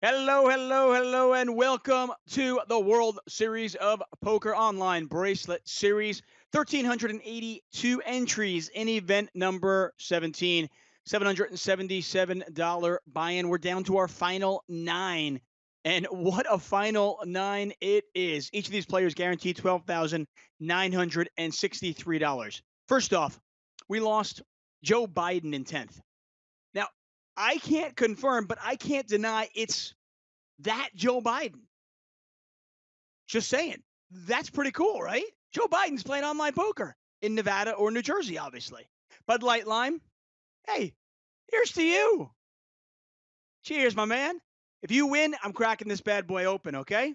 Hello, hello, hello, and welcome to the World Series of Poker Online Bracelet Series. 1,382 entries in event number 17. $777 buy-in. We're down to our final 9. And what a final 9 it is. Each of these players guaranteed $12,963. First off, we lost Joe Biden in 10th. Now, I can't confirm, but I can't deny it's that Joe Biden. Just saying. That's pretty cool, right? Joe Biden's playing online poker in Nevada or New Jersey, obviously. Bud Light Lime, hey, here's to you. Cheers, my man. If you win, I'm cracking this bad boy open, okay?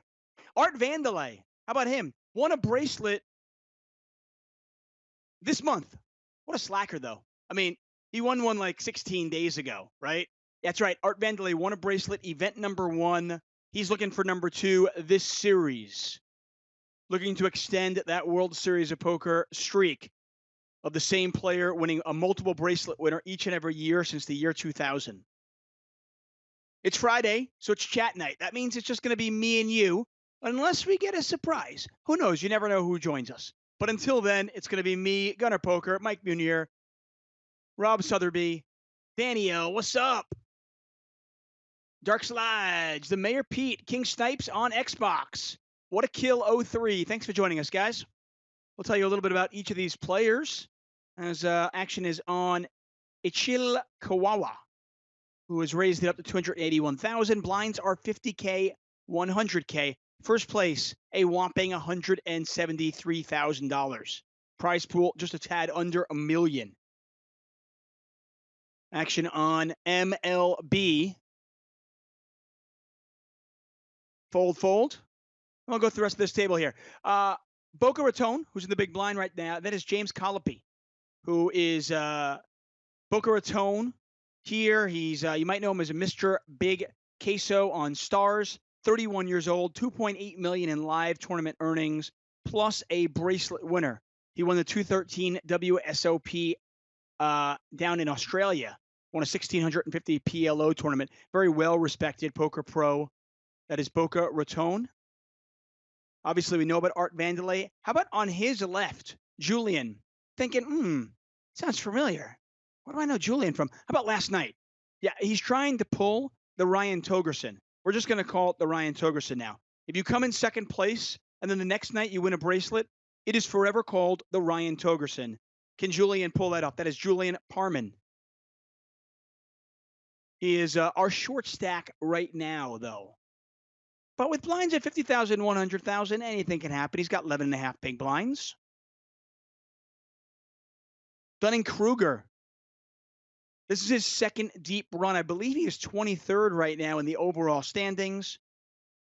Art Vandelay, how about him? Won a bracelet this month. What a slacker, though. I mean, he won one like 16 days ago, right? That's right. Art Vandelay won a bracelet, event number 1. He's looking for number 2 this series. Looking to extend that World Series of Poker streak of the same player winning a multiple bracelet winner each and every year since the year 2000. It's Friday, so it's chat night. That means it's just going to be me and you, unless we get a surprise. Who knows? You never know who joins us. But until then, it's going to be me, Gunner Poker, Mike Munier, Rob Sotheby, Danny O. What's up? Dark Slides, the Mayor Pete, King Snipes on Xbox. What a kill 03. Thanks for joining us, guys. We'll tell you a little bit about each of these players as action is on Ichil Kawawa, who has raised it up to 281,000. Blinds are 50K, 100K. First place, a whopping $173,000. Prize pool just a tad under $1 million. Action on MLB. Fold, fold. I'll go through the rest of this table here. Boca Raton, who's in the big blind right now. That is James Colopy, who is Boca Raton here. He's you might know him as a Mr. Big Queso on Stars. 31 years old, 2.8 million in live tournament earnings, plus a bracelet winner. He won the 213 WSOP down in Australia. Won a 1650 PLO tournament. Very well respected poker pro. That is Boca Raton. Obviously, we know about Art Vandelay. How about on his left, Julian? Thinking, sounds familiar. Where do I know Julian from? How about last night? Yeah, he's trying to pull the Ryan Togerson. We're just going to call it the Ryan Togerson now. If you come in second place and then the next night you win a bracelet, it is forever called the Ryan Togerson. Can Julian pull that off? That is Julian Parman. He is our short stack right now, though. But with blinds at 50,000, 100,000, anything can happen. He's got 11 and a half big blinds. Dunning-Kruger. This is his second deep run. I believe he is 23rd right now in the overall standings.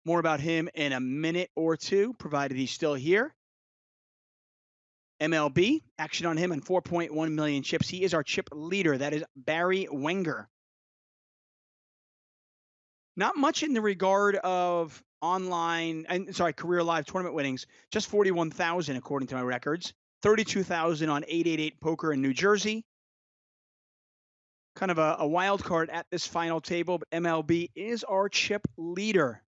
More about him in a minute or two, provided he's still here. MLB, action on him and 4.1 million chips. He is our chip leader. That is Barry Wenger. Not much in the regard of career live tournament winnings. Just 41,000 according to my records. 32,000 on 888 Poker in New Jersey. Kind of a wild card at this final table, but MLB is our chip leader.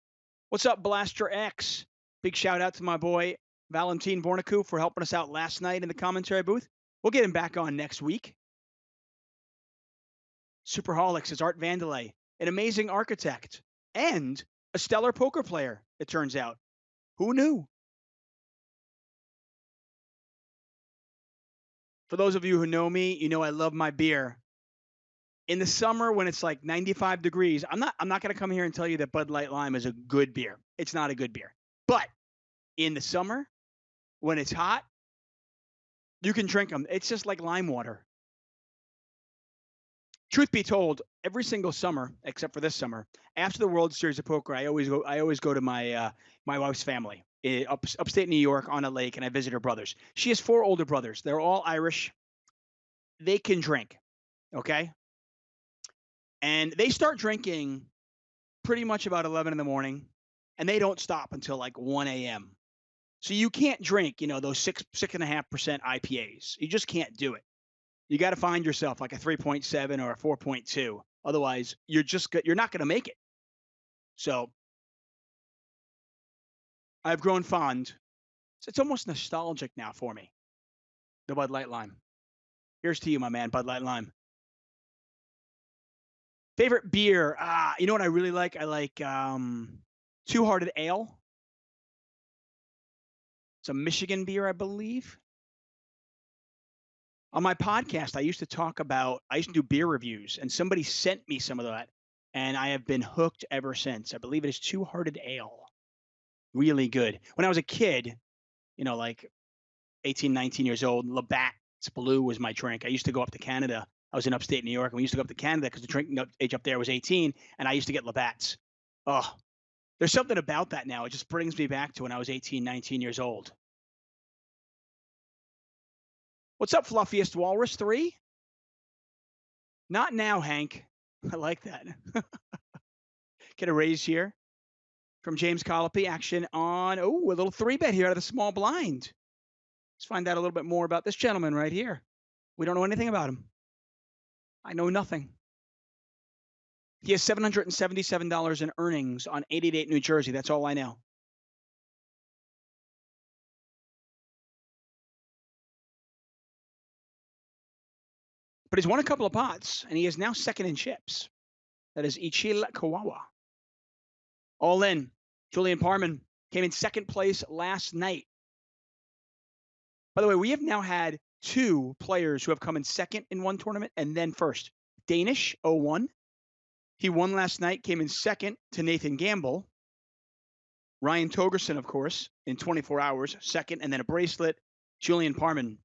What's up, Blaster X? Big shout out to my boy Valentin Bornaku for helping us out last night in the commentary booth. We'll get him back on next week. Superholics is Art Vandelay, an amazing architect, and a stellar poker player, it turns out. Who knew? For those of you who know me, you know I love my beer. In the summer when it's like 95 degrees, I'm not going to come here and tell you that Bud Light Lime is a good beer. It's not a good beer. But in the summer when it's hot, you can drink them. It's just like lime water. Truth be told, every single summer, except for this summer, after the World Series of Poker, I always go to my my wife's family upstate New York on a lake, and I visit her brothers. She has 4 older brothers. They're all Irish. They can drink, okay? And they start drinking pretty much about 11 in the morning, and they don't stop until like 1 a.m. So you can't drink, those 6.5% IPAs. You just can't do it. You got to find yourself like a 3.7 or a 4.2. Otherwise, you're not going to make it. So I've grown fond. It's almost nostalgic now for me. The Bud Light Lime. Here's to you, my man, Bud Light Lime. Favorite beer? You know what I really like? I like Two Hearted Ale. It's a Michigan beer, I believe. On my podcast, I used to do beer reviews, and somebody sent me some of that, and I have been hooked ever since. I believe it is Two Hearted Ale. Really good. When I was a kid, like 18, 19 years old, Labatt's Blue was my drink. I used to go up to Canada. I was in upstate New York, and we used to go up to Canada because the drinking age up there was 18, and I used to get Labatt's. Oh, there's something about that now. It just brings me back to when I was 18, 19 years old. What's up, Fluffiest Walrus 3? Not now, Hank. I like that. Get a raise here from James Colopy. Action on, a little 3-bet here out of the small blind. Let's find out a little bit more about this gentleman right here. We don't know anything about him. I know nothing. He has $777 in earnings on 888 New Jersey. That's all I know. But he's won a couple of pots, and he is now second in chips. That is Ichil Kawawa. All in. Julian Parman came in second place last night. By the way, we have now had 2 players who have come in second in one tournament and then first. Danish, 0-1. He won last night, came in second to Nathan Gamble. Ryan Togerson, of course, in 24 hours, second, and then a bracelet. Julian Parman.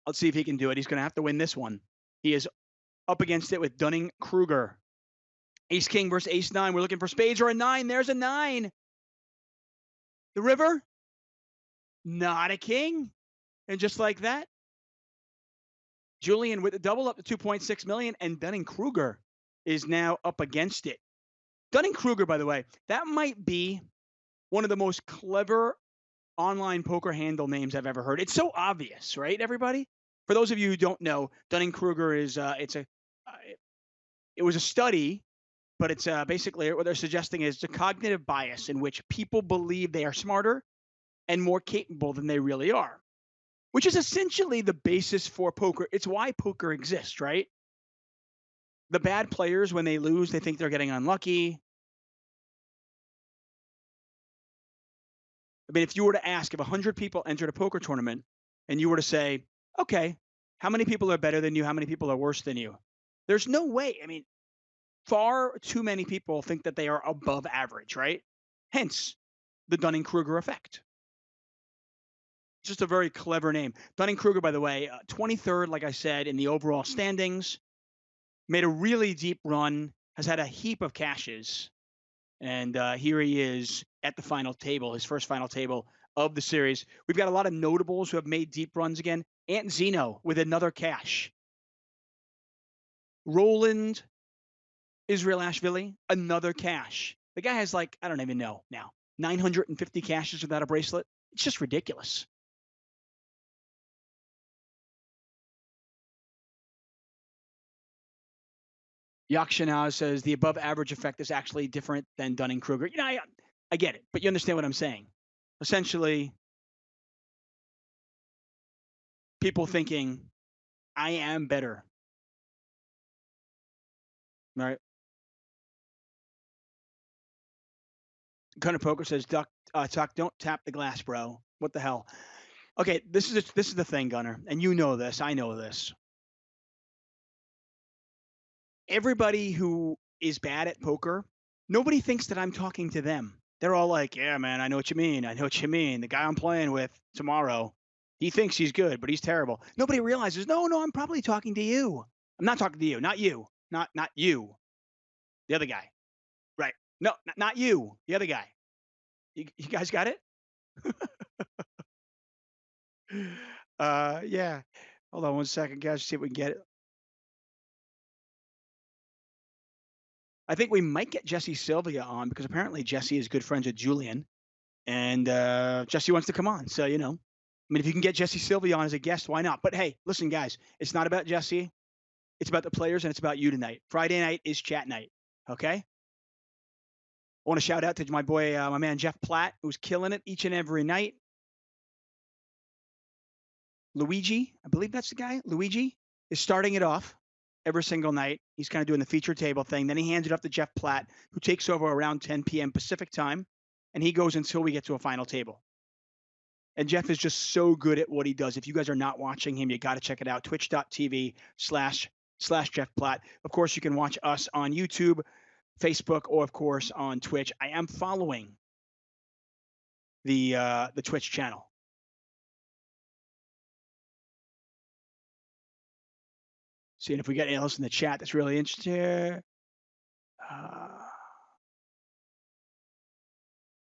Let's see if he can do it. He's going to have to win this one. He is up against it with Dunning-Kruger. Ace-King versus Ace-9. We're looking for spades or a 9. There's a 9. The river? Not a king. And just like that, Julian with the double up to 2.6 million, and Dunning-Kruger is now up against it. Dunning-Kruger, by the way, that might be one of the most clever online poker handle names I've ever heard. It's so obvious, right, everybody? For those of you who don't know, Dunning-Kruger is it was a study, but it's basically what they're suggesting is the cognitive bias in which people believe they are smarter and more capable than they really are, which is essentially the basis for poker. It's why poker exists, right? The bad players, when they lose, they think they're getting unlucky. I mean, if you were to ask if 100 people entered a poker tournament and you were to say, okay, how many people are better than you? How many people are worse than you? There's no way. I mean, far too many people think that they are above average, right? Hence the Dunning-Kruger effect. Just a very clever name. Dunning-Kruger, by the way, 23rd, like I said, in the overall standings, made a really deep run, has had a heap of cashes. And here he is at the final table, his first final table of the series. We've got a lot of notables who have made deep runs again. Ant Zeno with another cash. Roland Israelashvili, another cash. The guy has I don't even know now, 950 cashes without a bracelet. It's just ridiculous. Yakshanaz says the above average effect is actually different than Dunning-Kruger. I get it, but you understand what I'm saying. Essentially, people thinking, I am better. All right. Gunner Poker says, Tuck, don't tap the glass, bro. What the hell? Okay, this is the thing, Gunner, and you know this. I know this. Everybody who is bad at poker, nobody thinks that I'm talking to them. They're all like, yeah, man, I know what you mean. I know what you mean. The guy I'm playing with tomorrow, he thinks he's good, but he's terrible. Nobody realizes, no, I'm probably talking to you. I'm not talking to you. Not you. Not you. The other guy. Right. No, not you. The other guy. You guys got it? Yeah. Hold on one second, guys. See if we can get it. I think we might get Jesse Sylvia on because apparently Jesse is good friends with Julian, and Jesse wants to come on. So, I mean, if you can get Jesse Sylvia on as a guest, why not? But hey, listen, guys, it's not about Jesse. It's about the players, and it's about you tonight. Friday night is chat night. Okay? I want to shout out to my boy, my man Jeff Platt, who's killing it each and every night. Luigi, I believe that's the guy. Luigi is starting it off every single night. He's kind of doing the feature table thing. Then he hands it up to Jeff Platt, who takes over around 10 p.m. Pacific time, and he goes until we get to a final table. And Jeff is just so good at what he does. If you guys are not watching him, you got to check it out. Twitch.tv/Jeff Platt. Of course, you can watch us on YouTube, Facebook, or of course on Twitch. I am following the Twitch channel. Seeing if we get anything else in the chat that's really interesting.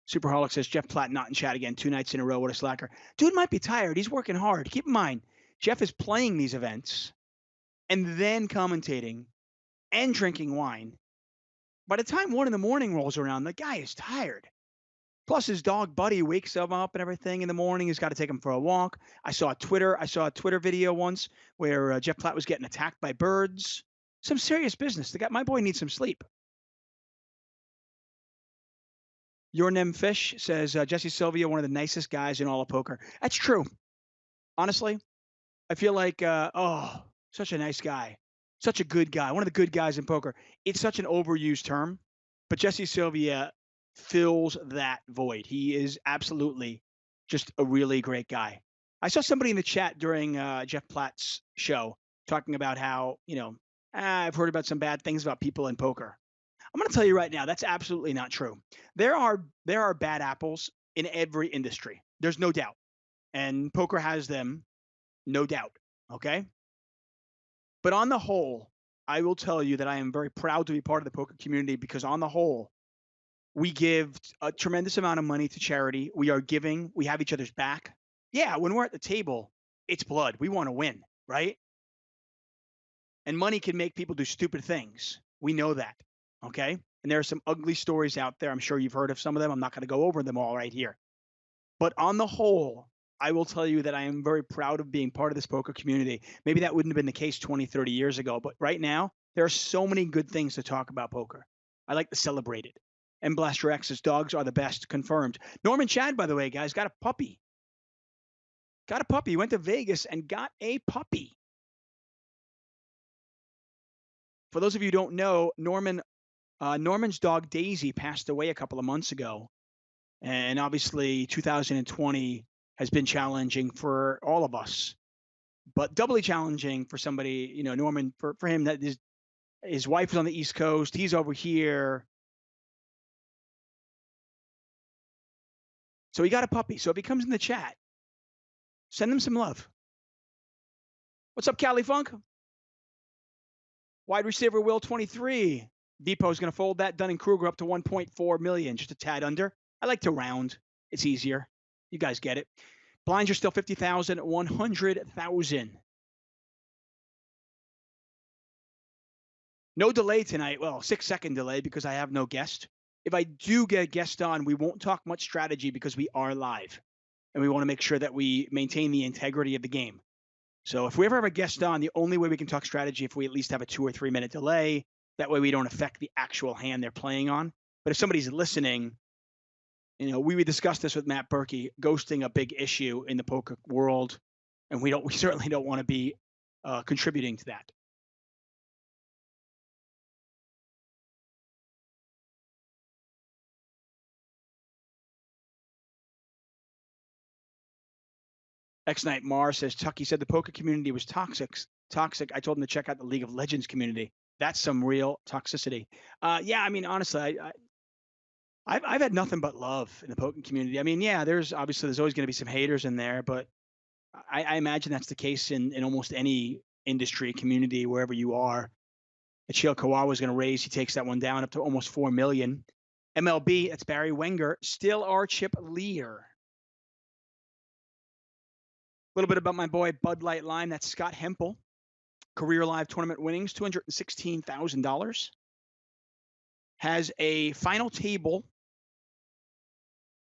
Superholic says, Jeff Platt not in chat again 2 nights in a row. What a slacker. Dude might be tired. He's working hard. Keep in mind, Jeff is playing these events and then commentating and drinking wine. By the time 1 a.m. rolls around, the guy is tired. Plus, his dog Buddy wakes him up and everything in the morning. He's got to take him for a walk. I saw a Twitter video once where Jeff Platt was getting attacked by birds. Some serious business. My boy needs some sleep. Your Nem Fish says, Jesse Sylvia, one of the nicest guys in all of poker. That's true. Honestly, I feel like, such a nice guy. Such a good guy. One of the good guys in poker. It's such an overused term, but Jesse Sylvia fills that void. He is absolutely just a really great guy. I saw somebody in the chat during Jeff Platt's show talking about how, I've heard about some bad things about people in poker. I'm going to tell you right now, that's absolutely not true. There are bad apples in every industry. There's no doubt. And poker has them, no doubt. Okay? But on the whole, I will tell you that I am very proud to be part of the poker community because on the whole, we give a tremendous amount of money to charity. We are giving. We have each other's back. Yeah, when we're at the table, it's blood. We want to win, right? And money can make people do stupid things. We know that. Okay. And there are some ugly stories out there. I'm sure you've heard of some of them. I'm not going to go over them all right here. But on the whole, I will tell you that I am very proud of being part of this poker community. Maybe that wouldn't have been the case 20, 30 years ago. But right now, there are so many good things to talk about poker. I like to celebrate it. And Blaster X's dogs are the best, confirmed. Norman Chad, by the way, guys, got a puppy. He went to Vegas and got a puppy. For those of you who don't know, Norman's dog Daisy passed away a couple of months ago. And obviously 2020 has been challenging for all of us, but doubly challenging for somebody, Norman, for him, that his wife is on the East Coast. He's over here. So he got a puppy. So if he comes in the chat, send him some love. What's up, Cali Funk? Wide receiver Will 23. Depot's going to fold that. Dunning-Kruger up to 1.4 million, just a tad under. I like to round. It's easier. You guys get it. Blinds are still 50,000, 100,000. No delay tonight. Well, 6-second delay because I have no guest. If I do get a guest on, we won't talk much strategy because we are live. And we want to make sure that we maintain the integrity of the game. So if we ever have a guest on, the only way we can talk strategy if we at least have a 2 or 3 minute delay. That way we don't affect the actual hand they're playing on. But if somebody's listening, we discussed this with Matt Berkey, ghosting a big issue in the poker world. And we certainly don't want to be contributing to that. X-Night Mars says, Tucky said the poker community was toxic. I told him to check out the League of Legends community. That's some real toxicity. Yeah, I mean, honestly, I've had nothing but love in the poker community. I mean, yeah, there's always going to be some haters in there, but I imagine that's the case in almost any industry, community, wherever you are. Achille Kawawa is going to raise. He takes that one down up to almost 4 million. MLB, that's Barry Wenger, still our chip leader. A little bit about my boy Bud Light Lime. That's Scott Hempel. Career live tournament winnings, $216,000. Has a final table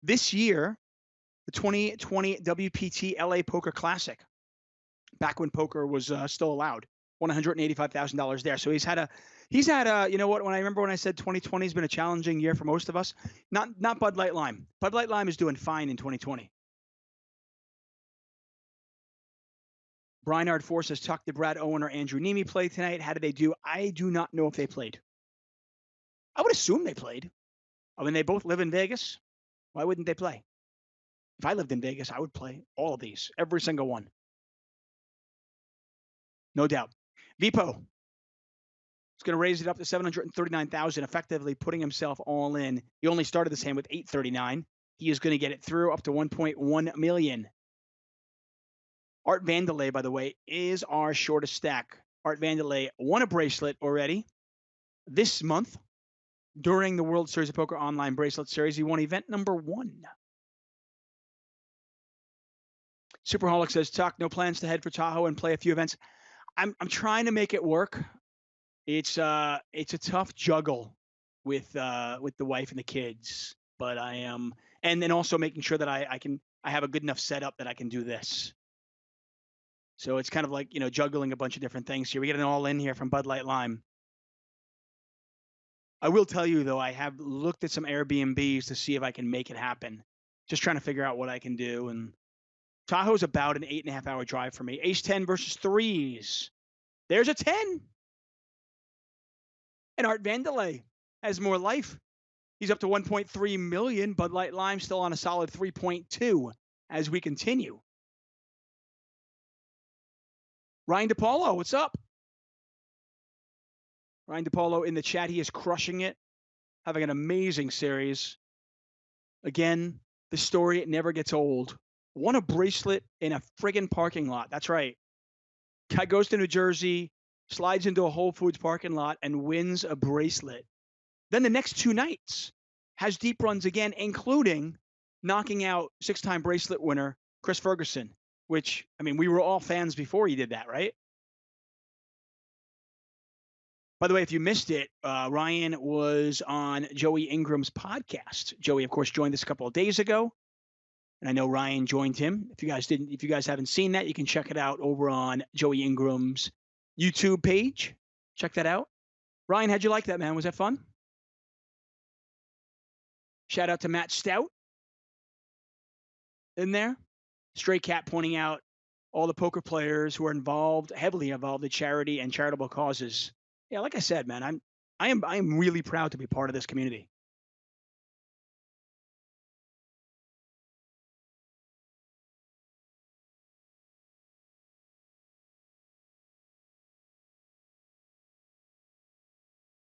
this year, the 2020 WPT LA Poker Classic, back when poker was still allowed. $185,000 there. So he's had a, you know what, when I remember when I said 2020 has been a challenging year for most of us, not Bud Light Lime. Bud Light Lime is doing fine in 2020. Breinard Force says, Tuck, did Brad Owen or Andrew Nemi play tonight? How did they do? I do not know if they played. I would assume they played. I mean, they both live in Vegas. Why wouldn't they play? If I lived in Vegas, I would play all of these, every single one. No doubt. Vipo is going to raise it up to 739,000, effectively putting himself all in. He only started this hand with 839. He is going to get it through up to 1.1 million. Art Vandelay, by the way, is our shortest stack. Art Vandelay won a bracelet already this month during the World Series of Poker Online Bracelet Series. He won event number 1. Superholic says, Tuck, no plans to head for Tahoe and play a few events. I'm trying to make it work. It's a tough juggle with the wife and the kids, but I am, and then also making sure that I have a good enough setup that I can do this. So it's kind of like, you know, juggling a bunch of different things here. We get an all in here from Bud Light Lime. I will tell you though, I have looked at some Airbnbs to see if I can make it happen. Just trying to figure out what I can do. And Tahoe's about an 8.5 hour drive for me. Ace 10 versus threes. There's a 10. And Art Vandelay has more life. He's up to 1.3 million. Bud Light Lime still on a solid 3.2 as we continue. Ryan DePaulo, what's up? Ryan DePaulo in the chat. He is crushing it, having an amazing series. Again, the story, it never gets old. Won a bracelet in a friggin' parking lot. That's right. Guy goes to New Jersey, slides into a Whole Foods parking lot, and wins a bracelet. Then the next 2 nights has deep runs again, including knocking out 6-time bracelet winner Chris Ferguson, which, I mean, we were all fans before he did that, right? By the way, if you missed it, Ryan was on Joey Ingram's podcast. Joey, of course, joined us a couple of days ago, and I know Ryan joined him. If you guys haven't seen that, you can check it out over on Joey Ingram's YouTube page. Check that out. Ryan, how'd you like that, man? Was that fun? Shout out to Matt Stout in there. Stray Cat pointing out all the poker players who are heavily involved in charity and charitable causes. Yeah, like I said, man, I am really proud to be part of this community.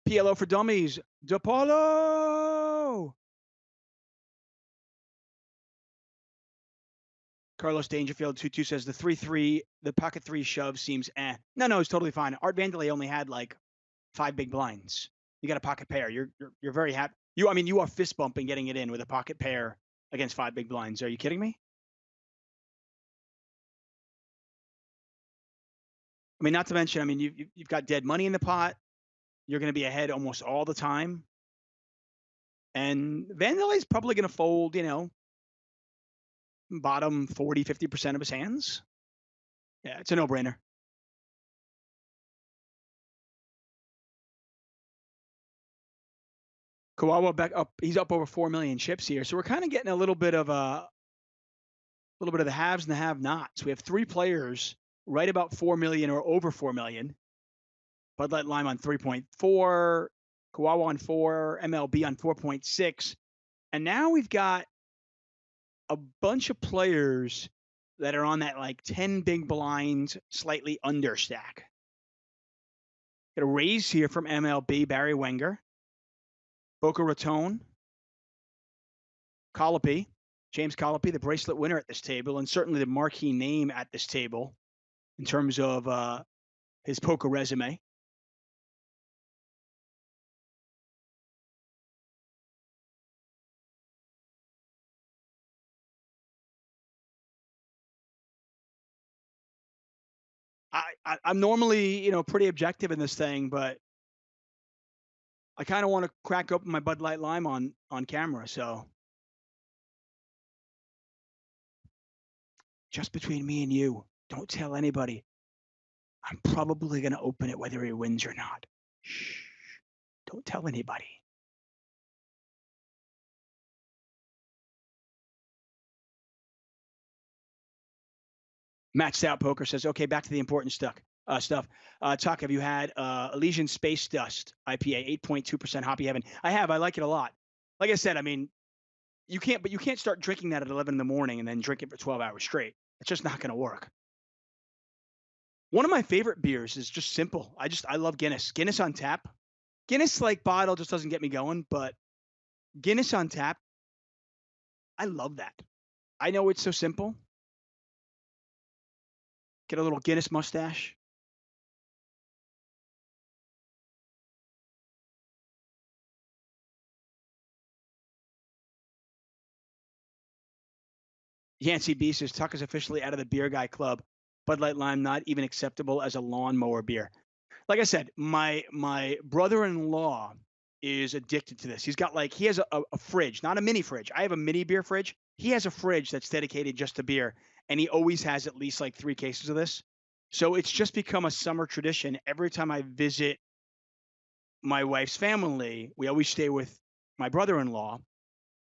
PLO for Dummies, DePaulo. Carlos Dangerfield 22 says the 3-3, the pocket 3 shove seems eh. No, it's totally fine. Art Vandelay only had like 5 big blinds. You got a pocket pair. You're very happy. You are fist bumping getting it in with a pocket pair against 5 big blinds. Are you kidding me? I mean, not to mention, I mean, you've got dead money in the pot. You're going to be ahead almost all the time. And Vandelay's probably going to fold, you know, bottom 40, 50% of his hands. Yeah, it's a no-brainer. Kawawa back up. He's up over 4 million chips here. So we're kind of getting a little bit of the haves and the have-nots. We have 3 players right about 4 million or over 4 million. Bud Light Lime on 3.4, Kawawa on 4, MLB on 4.6. And now we've got a bunch of players that are on that like 10 big blinds, slightly under stack. Got a raise here from MLB, Barry Wenger, Boca Raton, Colopy, James Colopy, the bracelet winner at this table, and certainly the marquee name at this table in terms of his poker resume. I'm normally, you know, pretty objective in this thing, but I kind of want to crack open my Bud Light Lime on camera. So just between me and you, don't tell anybody. I'm probably going to open it whether he wins or not. Shh. Don't tell anybody. Matched Out Poker says, okay, back to the important stuff. Tuck, have you had Elysian Space Dust IPA, 8.2% Hoppy Heaven? I have. I like it a lot. Like I said, I mean, you can't start drinking that at 11 in the morning and then drink it for 12 hours straight. It's just not going to work. One of my favorite beers is just simple. I love Guinness. Guinness on tap. Guinness like bottle just doesn't get me going, but Guinness on tap, I love that. I know it's so simple. Get a little Guinness mustache. Yancey B says Tuck is officially out of the beer guy club. Bud Light Lime not even acceptable as a lawnmower beer. Like I said, my brother-in-law is addicted to this. He has a fridge, not a mini fridge. I have a mini beer fridge. He has a fridge that's dedicated just to beer, and he always has at least like 3 cases of this. So it's just become a summer tradition. Every time I visit my wife's family, we always stay with my brother-in-law,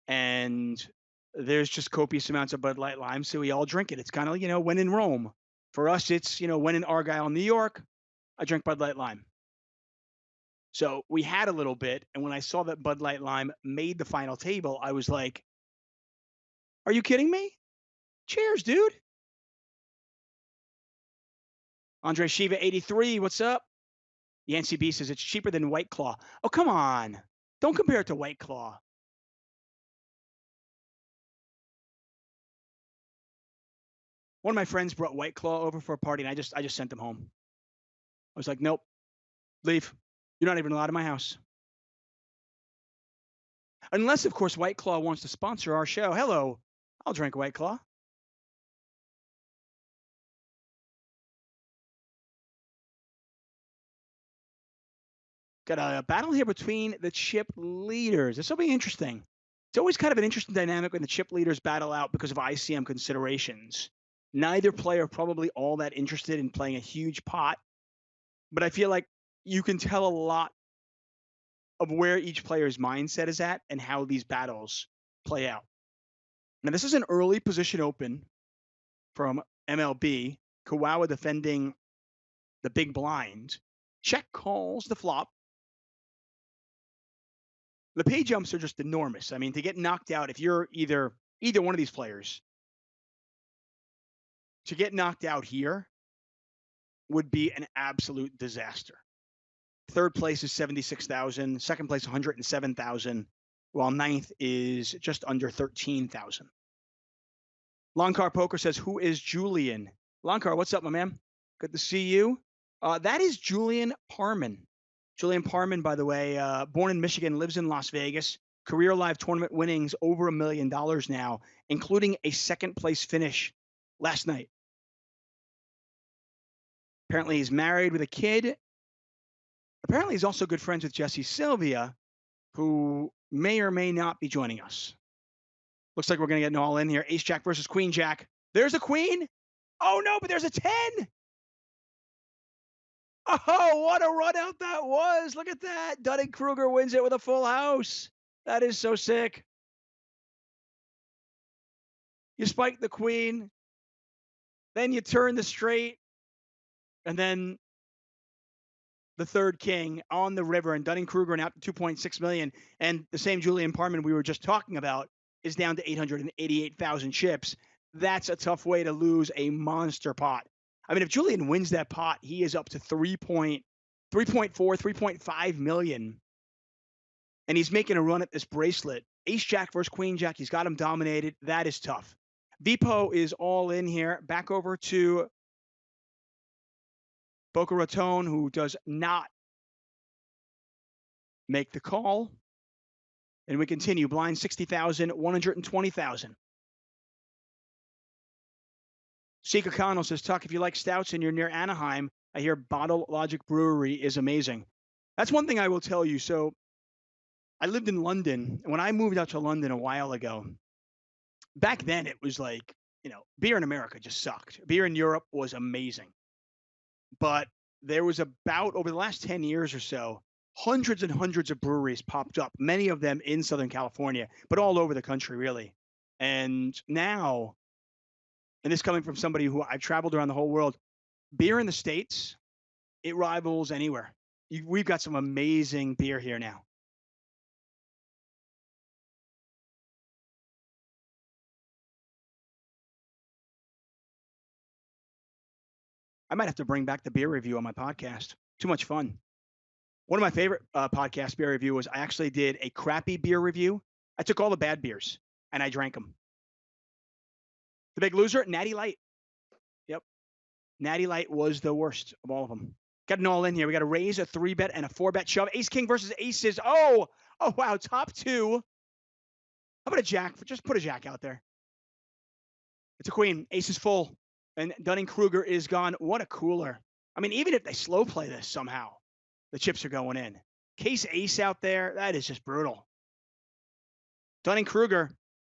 and there's just copious amounts of Bud Light Lime, so we all drink it. It's kind of, when in Rome. For us, it's, when in Argyle, New York, I drink Bud Light Lime. So we had a little bit, and when I saw that Bud Light Lime made the final table, I was like, "Are you kidding me? Cheers, dude!" Andre Shiva 83, what's up? Yancey B says it's cheaper than White Claw. Oh, come on! Don't compare it to White Claw. One of my friends brought White Claw over for a party, and I just sent them home. I was like, "Nope, leave. You're not even allowed in my house." Unless, of course, White Claw wants to sponsor our show. Hello, I'll drink White Claw. Got a battle here between the chip leaders. This will be interesting. It's always kind of an interesting dynamic when the chip leaders battle out because of ICM considerations. Neither player probably all that interested in playing a huge pot, but I feel like you can tell a lot of where each player's mindset is at and how these battles play out. Now, this is an early position open from MLB. Kawawa defending the big blind. Check calls the flop. The pay jumps are just enormous. I mean, to get knocked out, if you're either one of these players, to get knocked out here would be an absolute disaster. Third place is 76,000. Second place, 107,000. While ninth is just under 13,000. Longcar Poker says, "Who is Julian?" Longcar, what's up, my man? Good to see you. That is Julian Parman. Julian Parman, by the way, born in Michigan, lives in Las Vegas. Career live tournament winnings over $1 million now, including a second place finish last night. Apparently, he's married with a kid. Apparently, he's also good friends with Jesse Sylvia, who may or may not be joining us. Looks like we're going to get an all in here. Ace Jack versus Queen Jack. There's a queen. Oh, no, but there's a 10. Oh, what a run out that was. Look at that. Dunning-Kruger wins it with a full house. That is so sick. You spike the queen, then you turn the straight, and then the third king on the river, and Dunning-Kruger and out to 2.6 million. And the same Julian Parman we were just talking about is down to 888,000 chips. That's a tough way to lose a monster pot. I mean, if Julian wins that pot, he is up to 3.4, 3.5 million. And he's making a run at this bracelet. Ace Jack versus Queen Jack. He's got him dominated. That is tough. Vipo is all in here. Back over to Boca Raton, who does not make the call. And we continue. Blind 60,000, 120,000. Sika Connell says, Tuck, if you like stouts and you're near Anaheim, I hear Bottle Logic Brewery is amazing. That's one thing I will tell you. So I lived in London. When I moved out to London a while ago, back then it was like, beer in America just sucked. Beer in Europe was amazing. but there was about over the last 10 years or so, hundreds and hundreds of breweries popped up, many of them in Southern California, but all over the country, really. And now, and this coming from somebody who I've traveled around the whole world, beer in the States, it rivals anywhere. We've got some amazing beer here now. I might have to bring back the beer review on my podcast. Too much fun. One of my favorite podcast beer review was I actually did a crappy beer review. I took all the bad beers and I drank them. The big loser, Natty Light. Yep. Natty Light was the worst of all of them. Got an all in here. We got a raise, a 3-bet, and a 4-bet shove. Ace King versus Aces. Oh wow. Top two. How about a jack? Just put a jack out there. It's a queen. Ace is full. And Dunning-Kruger is gone. What a cooler. I mean, even if they slow play this somehow, the chips are going in. Case ace out there, that is just brutal. Dunning-Kruger,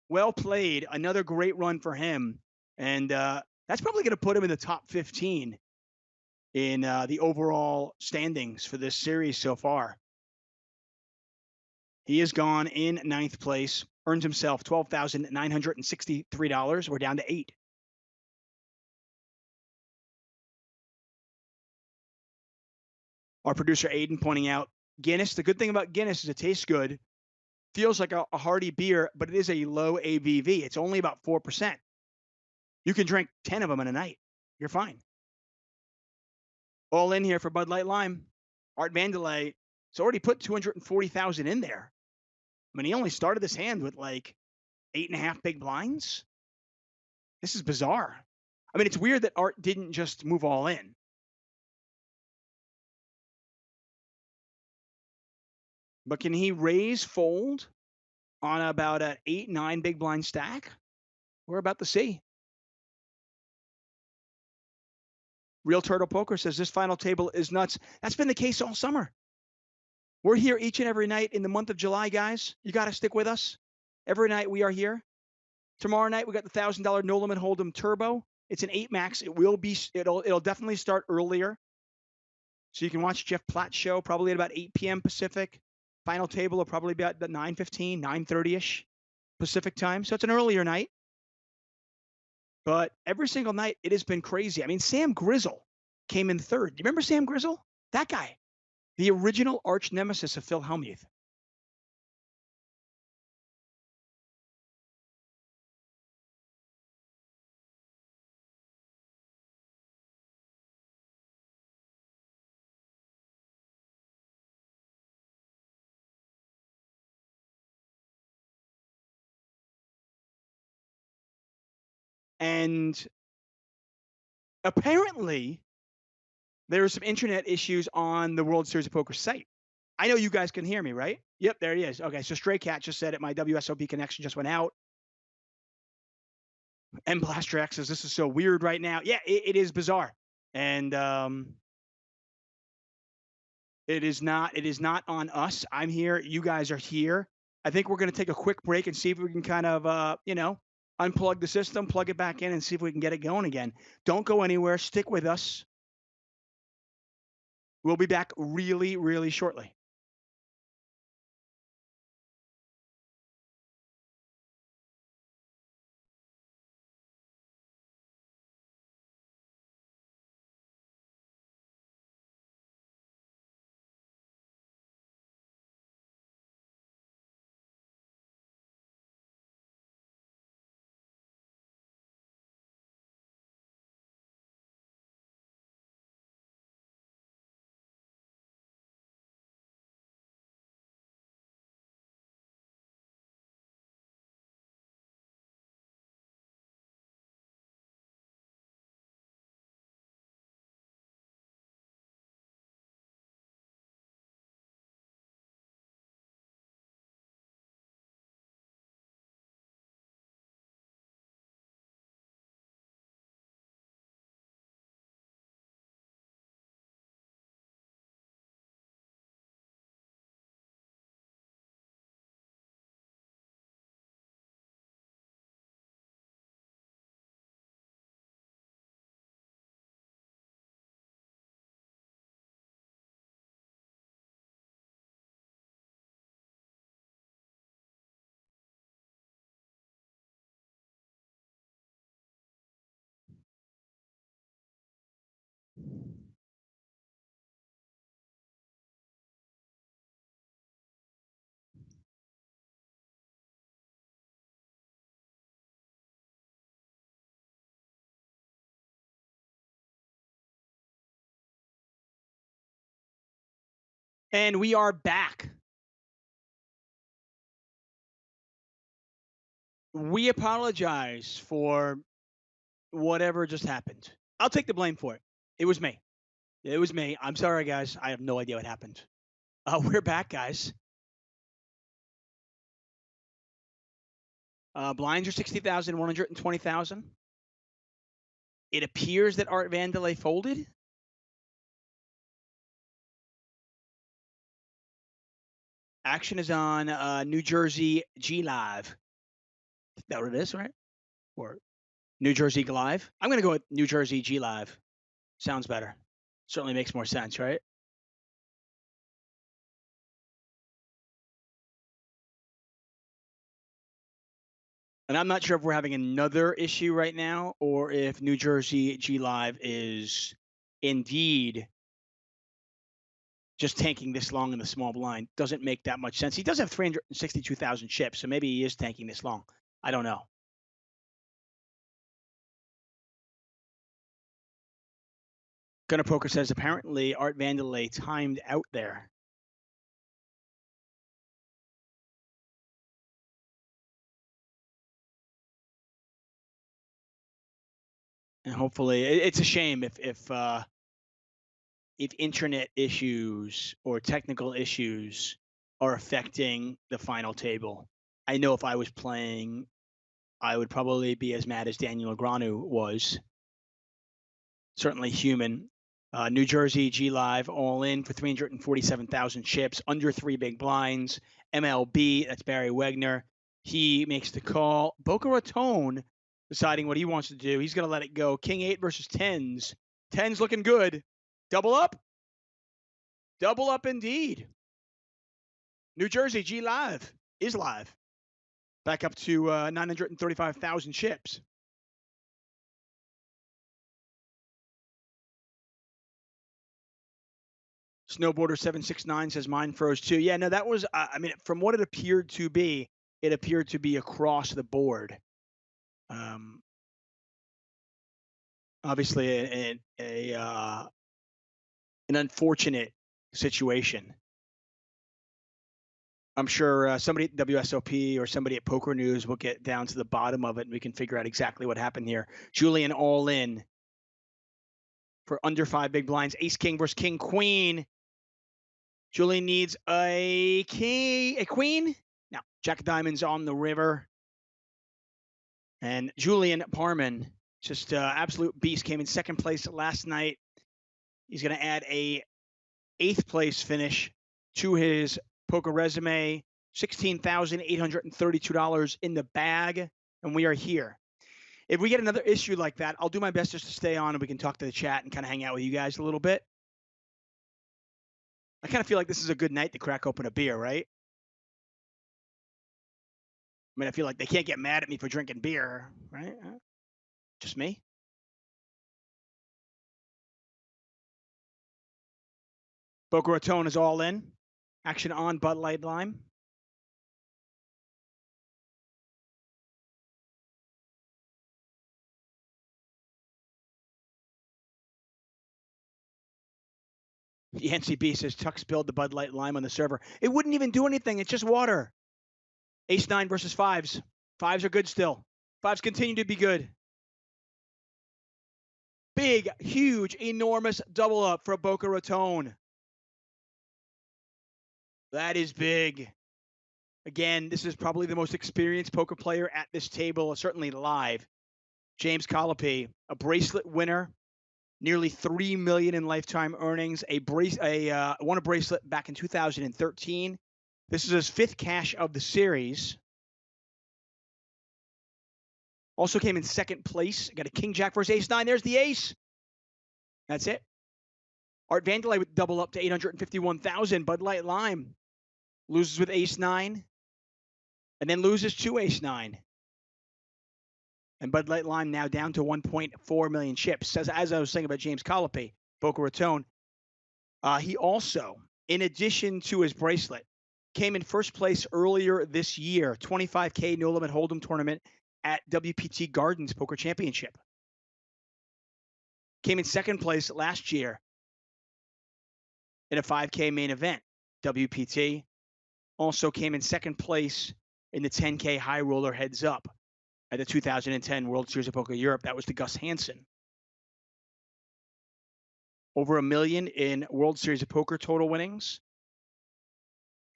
well played. Another great run for him. And that's probably going to put him in the top 15 in the overall standings for this series so far. He has gone in ninth place, earned himself $12,963. We're down to 8. Our producer Aiden pointing out Guinness. The good thing about Guinness is it tastes good, feels like a hearty beer, but it is a low ABV. It's only about 4%. You can drink 10 of them in a night. You're fine. All in here for Bud Light Lime. Art Vandelay has already put 240,000 in there. I mean, he only started this hand with like 8.5 big blinds. This is bizarre. I mean, it's weird that Art didn't just move all in. But can he raise fold on about an 8-9 big blind stack? We're about to see. Real Turtle Poker says this final table is nuts. That's been the case all summer. We're here each and every night in the month of July, guys. You got to stick with us. Every night we are here. Tomorrow night we got the $1,000 No Limit Hold'em Turbo. It's an 8 max. It'll definitely start earlier. So you can watch Jeff Platt's show probably at about 8 p.m. Pacific. Final table will probably be at 9:15, 9:30ish Pacific time. So it's an earlier night. But every single night it has been crazy. I mean, Sam Grizzle came in third. Do you remember Sam Grizzle? That guy, the original arch nemesis of Phil Hellmuth. And apparently there are some internet issues on the World Series of Poker site. I know you guys can hear me, right? Yep, there he is. Okay, so Stray Cat just said it. My WSOP connection just went out. And Blastrax says this is so weird right now. Yeah, it is bizarre. And it is not on us. I'm here. You guys are here. I think we're going to take a quick break and see if we can kind of, unplug the system, plug it back in, and see if we can get it going again. Don't go anywhere. Stick with us. We'll be back really, really shortly. And we are back. We apologize for whatever just happened. I'll take the blame for it. It was me. It was me. I'm sorry, guys. I have no idea what happened. We're back, guys. Blinds are 60,000, 120,000. It appears that Art Vandelay folded. Action is on New Jersey G Live. Is that what it is, right? Or New Jersey Live? I'm going to go with New Jersey G Live. Sounds better. Certainly makes more sense, right? And I'm not sure if we're having another issue right now or if New Jersey G Live is indeed just tanking this long in the small blind. Doesn't make that much sense. He does have 362,000 chips, so maybe he is tanking this long. I don't know. Gunner Poker says apparently Art Vandelay timed out there. And hopefully, it's a shame if internet issues or technical issues are affecting the final table. I know if I was playing, I would probably be as mad as Daniel Negreanu was. Certainly human. New Jersey G Live all in for 347,000 chips, under 3 big blinds. MLB, that's Barry Wegner. He makes the call. Boca Raton deciding what he wants to do. He's going to let it go. King 8 versus 10s. 10s looking good. Double up? Double up indeed. New Jersey G Live is live. Back up to 935,000 chips. Snowboarder 769 says mine froze too. Yeah, no, that was, I mean, from what it appeared to be across the board. Obviously an unfortunate situation. I'm sure somebody at WSOP or somebody at Poker News will get down to the bottom of it and we can figure out exactly what happened here. Julian all in for under 5 big blinds. Ace King versus King Queen. Julian needs a queen. Now, Jack of Diamonds on the river. And Julian Parman, just absolute beast, came in second place last night. He's going to add a 8th place finish to his poker resume. $16,832 in the bag, and we are here. If we get another issue like that, I'll do my best just to stay on and we can talk to the chat and kind of hang out with you guys a little bit. I kind of feel like this is a good night to crack open a beer, right? I mean, I feel like they can't get mad at me for drinking beer, right? Just me? Boca Raton is all in. Action on Bud Light Lime. Yancey B says Tuck spilled the Bud Light Lime on the server. It wouldn't even do anything. It's just water. Ace 9 versus 5s. 5s are good still. 5s continue to be good. Big, huge, enormous double up for Boca Raton. That is big. Again, this is probably the most experienced poker player at this table, certainly live. James Colopy, a bracelet winner, nearly $3 million in lifetime earnings. Won a bracelet back in 2013. This is his 5th cash of the series. Also came in second place. Got a King Jack versus Ace 9. There's the ace. That's it. Art Vandelay with double up to 851,000. Bud Light Lime loses with Ace 9 and then loses to Ace 9. And Bud Light Lime now down to 1.4 million chips. As I was saying about James Colopy, Boca Raton, he also, in addition to his bracelet, came in first place earlier this year, 25K No Limit Hold'em tournament at WPT Gardens Poker Championship. Came in second place last year in a 5K main event. WPT. Also came in second place in the 10K high roller heads up at the 2010 World Series of Poker Europe. That was the Gus Hansen. Over $1 million in World Series of Poker total winnings.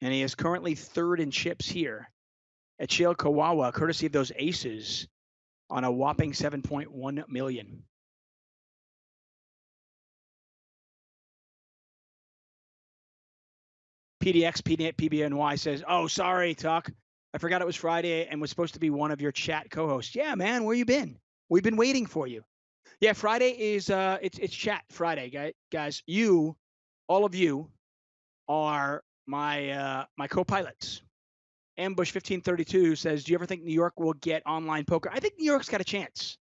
And he is currently third in chips here at Shale Kawawa, courtesy of those aces, on a whopping 7.1 million. PDX PBNY says, "Oh, sorry, Tuck. I forgot it was Friday and was supposed to be one of your chat co-hosts." Yeah, man, where you been? We've been waiting for you. Yeah, Friday is it's chat Friday, guys. You, all of you, are my my co-pilots. Ambush 1532 says, "Do you ever think New York will get online poker?" I think New York's got a chance.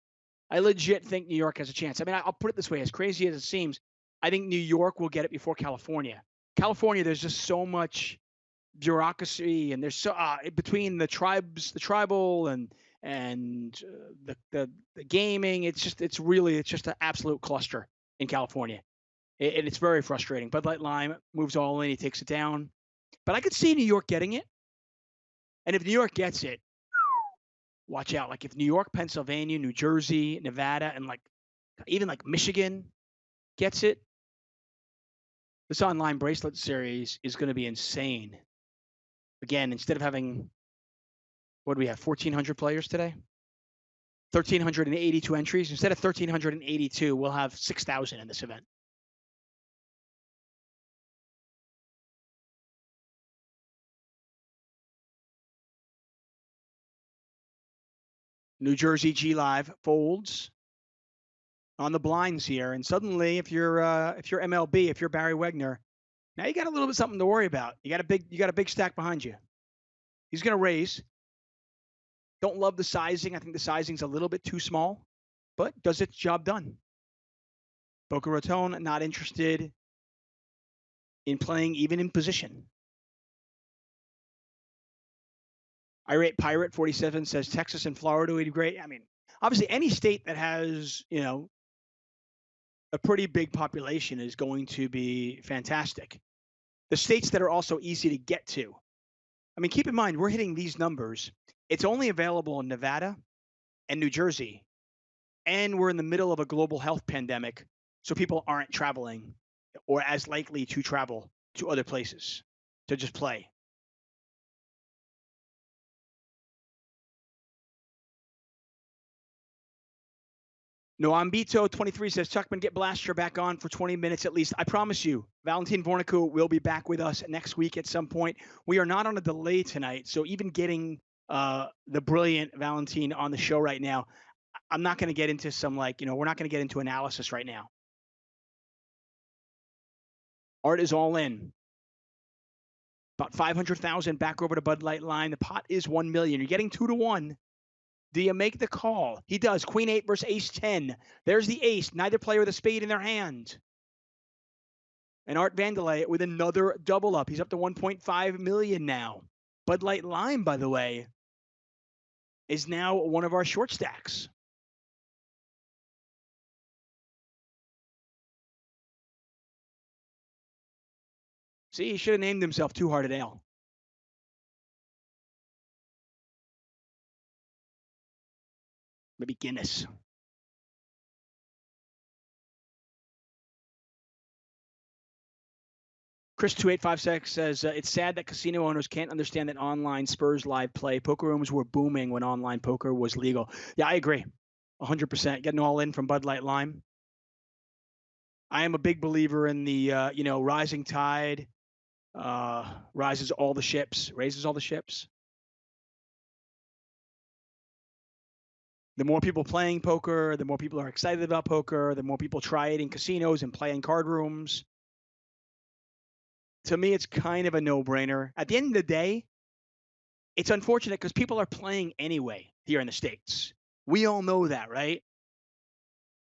I legit think New York has a chance. I mean, I'll put it this way: as crazy as it seems, I think New York will get it before California. California, there's just so much bureaucracy, and there's so between the tribes, the tribal, and the gaming. It's just an absolute cluster in California, and it's very frustrating. Bud Light Lime moves all in, he takes it down, but I could see New York getting it, and if New York gets it, watch out. Like if New York, Pennsylvania, New Jersey, Nevada, and even Michigan gets it, this online bracelet series is going to be insane. Again, instead of having, what do we have, 1,400 players today? 1,382 entries. Instead of 1,382, we'll have 6,000 in this event. New Jersey G Live folds on the blinds here, and suddenly, if you're MLB, if you're Barry Wegner, now you got a little bit something to worry about. You got a big stack behind you. He's going to raise. Don't love the sizing. I think the sizing's a little bit too small, but does its job done. Boca Raton not interested in playing even in position. Irate Pirate 47 says Texas and Florida would be great. I mean, obviously any state that has, a pretty big population is going to be fantastic. The states that are also easy to get to. I mean, keep in mind, we're hitting these numbers. It's only available in Nevada and New Jersey. And we're in the middle of a global health pandemic, so people aren't traveling or as likely to travel to other places to just play. Noambito 23 says, Tuchman, get Blaster back on for 20 minutes at least. I promise you, Valentin Vornicu will be back with us next week at some point. We are not on a delay tonight, so even getting the brilliant Valentin on the show right now, I'm not going to get into some we're not going to get into analysis right now. Art is all in. About 500,000 back over to Bud Light Line. The pot is 1 million. You're getting 2-1. Do you make the call? He does. Queen 8 versus Ace 10. There's the ace. Neither player with a spade in their hand. And Art Vandelay with another double up. He's up to 1.5 million now. Bud Light Lime, by the way, is now one of our short stacks. See, he should have named himself Two Hearted Ale. Maybe Guinness. Chris 2856 says, it's sad that casino owners can't understand that online spurs live play. Poker rooms were booming when online poker was legal. Yeah, I agree. 100%. Getting all in from Bud Light Lime. I am a big believer in the, rising tide raises all the ships. The more people playing poker, the more people are excited about poker, the more people try it in casinos and play in card rooms. To me, it's kind of a no-brainer. At the end of the day, it's unfortunate because people are playing anyway here in the States. We all know that, right?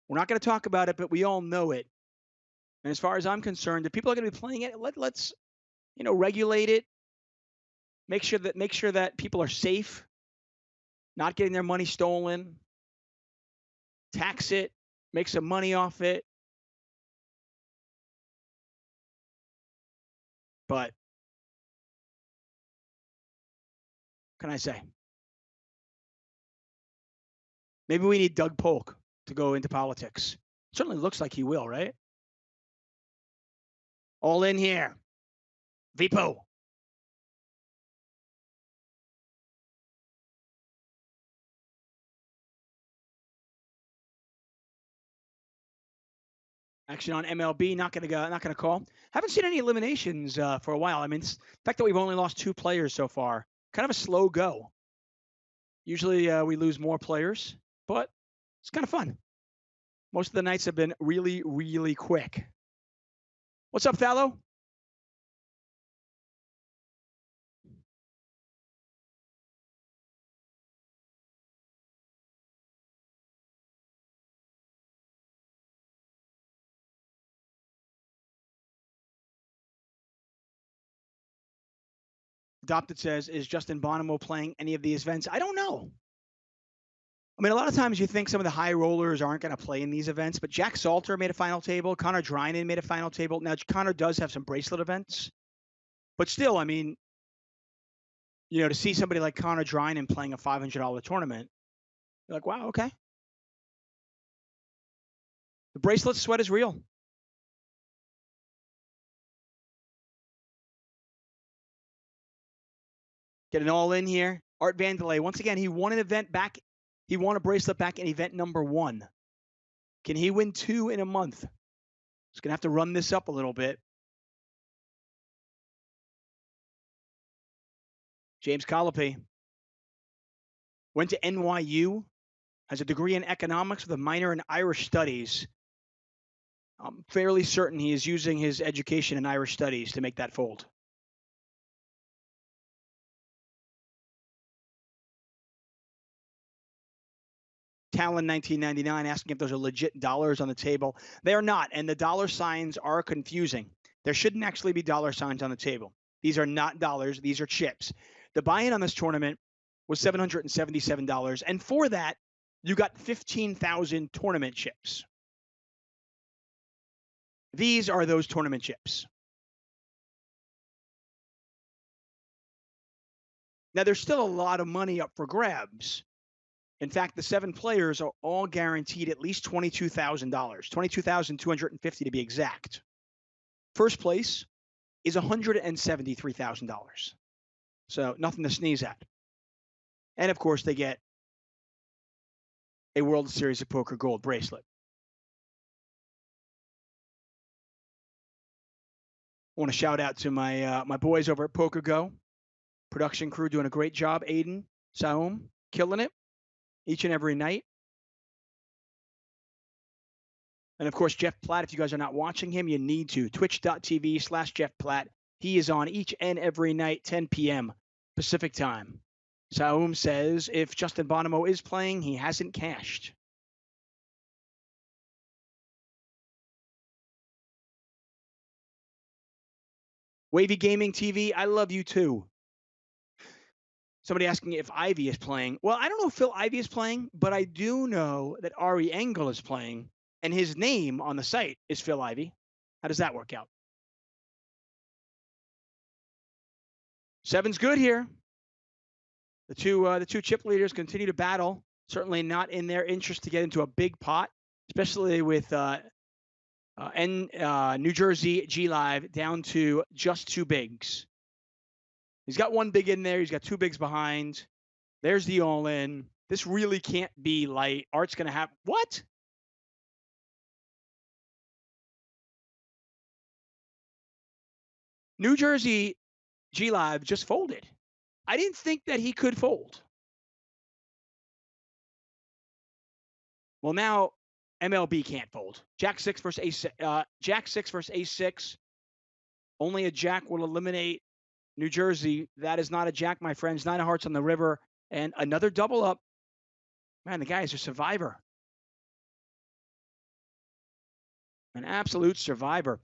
We're not going to talk about it, but we all know it. And as far as I'm concerned, if people are going to be playing it, let's regulate it. Make sure that people are safe, not getting their money stolen. Tax it, make some money off it. But can I say? Maybe we need Doug Polk to go into politics. Certainly looks like he will, right? All in here. Vipo. Action on MLB, not gonna call. Haven't seen any eliminations for a while. I mean, the fact that we've only lost 2 players so far, kind of a slow go. Usually we lose more players, but it's kind of fun. Most of the nights have been really, really quick. What's up, Thallow? Adopted says, is Justin Bonomo playing any of these events? I don't know. I mean, a lot of times you think some of the high rollers aren't going to play in these events, but Jack Salter made a final table. Connor Drynan made a final table. Now, Connor does have some bracelet events, but still, I mean, to see somebody like Connor Drynan playing a $500 tournament, you're like, wow, okay. The bracelet sweat is real. Get an all in here. Art Vandelay, once again, he won an event back. He won a bracelet back in event number 1. Can he win 2 in a month? He's going to have to run this up a little bit. James Colopy went to NYU, has a degree in economics with a minor in Irish studies. I'm fairly certain he is using his education in Irish studies to make that fold. Talon 1999 asking if those are legit dollars on the table. They are not, and the dollar signs are confusing. There shouldn't actually be dollar signs on the table. These are not dollars. These are chips. The buy-in on this tournament was $777, and for that, you got 15,000 tournament chips. These are those tournament chips. Now, there's still a lot of money up for grabs. In fact, the 7 players are all guaranteed at least $22,000, $22,250 to be exact. First place is $173,000. So nothing to sneeze at. And of course, they get a World Series of Poker gold bracelet. I want to shout out to my boys over at PokerGo. Production crew doing a great job. Aiden, Saum, killing it each and every night. And of course, Jeff Platt, if you guys are not watching him, you need to. Twitch.tv/Jeff Platt. He is on each and every night, 10 p.m. Pacific time. Saum says if Justin Bonomo is playing, he hasn't cashed. Wavy Gaming TV, I love you too. Somebody asking if Ivy is playing. Well, I don't know if Phil Ivy is playing, but I do know that Ari Engel is playing, and his name on the site is Phil Ivy. How does that work out? 7's good here. The two chip leaders continue to battle. Certainly not in their interest to get into a big pot, especially with New Jersey G Live down to just 2 bigs. He's got 1 big in there. He's got 2 bigs behind. There's the all-in. This really can't be light. Art's going to have... What? New Jersey G Live just folded. I didn't think that he could fold. Well, now MLB can't fold. Jack 6 versus Ace. Jack 6 versus Ace 6. Only a Jack will eliminate New Jersey. That is not a Jack, my friends. 9 of hearts on the river. And another double up. Man, the guy is a survivor. An absolute survivor.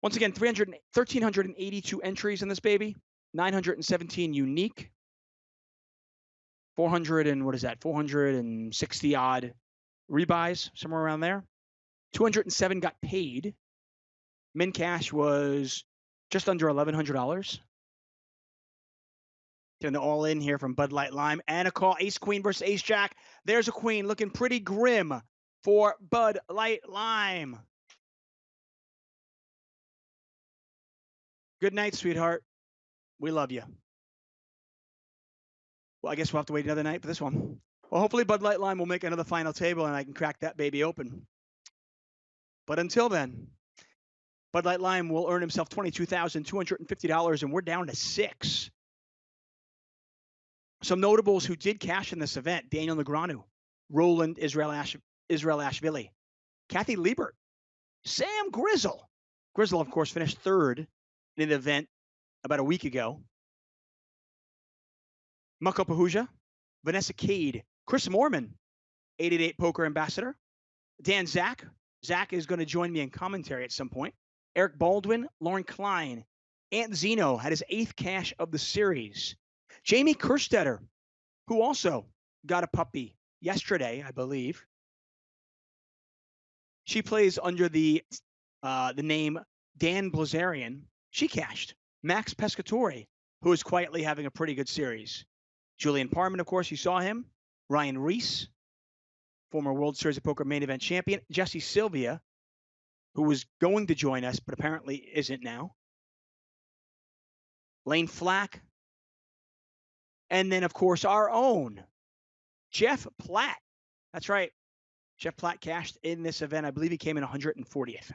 Once again, 1,382 entries in this baby. 917 unique. 460 odd rebuys, somewhere around there. 207 got paid. Min cash was just under $1,100. Getting the all in here from Bud Light Lime. And a call. Ace Queen versus Ace Jack. There's a queen looking pretty grim for Bud Light Lime. Good night, sweetheart. We love you. Well, I guess we'll have to wait another night for this one. Well, hopefully Bud Light Lime will make another final table and I can crack that baby open. But until then, Bud Light Lime will earn himself $22,250, and we're down to 6. Some notables who did cash in this event: Daniel Negreanu, Roland Israelashvili, Kathy Liebert, Sam Grizzle. Grizzle, of course, finished 3rd in an event about a week ago. Mako Pahuja, Vanessa Cade, Chris Moorman, 888 Poker Ambassador, Dan Zach. Zach is going to join me in commentary at some point. Eric Baldwin, Lauren Klein, Ant Zeno had his 8th cash of the series. Jamie Kerstetter, who also got a puppy yesterday, I believe. She plays under the name Dan Blazarian. She cashed. Max Pescatore, who is quietly having a pretty good series. Julian Parman, of course, you saw him. Ryan Reese, former World Series of Poker main event champion. Jesse Sylvia, who was going to join us, but apparently isn't now. Lane Flack. And then, of course, our own Jeff Platt. That's right. Jeff Platt cashed in this event. I believe he came in 140th.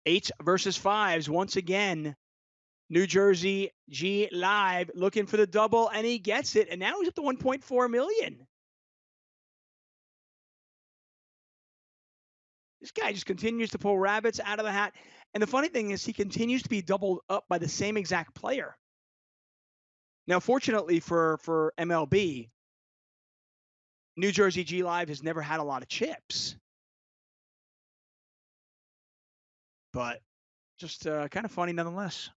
Eights versus 5s. Once again, New Jersey G Live looking for the double, and he gets it. And now he's up to 1.4 million. This guy just continues to pull rabbits out of the hat. And the funny thing is he continues to be doubled up by the same exact player. Now, fortunately for MLB, New Jersey G Live has never had a lot of chips. But just kind of funny nonetheless.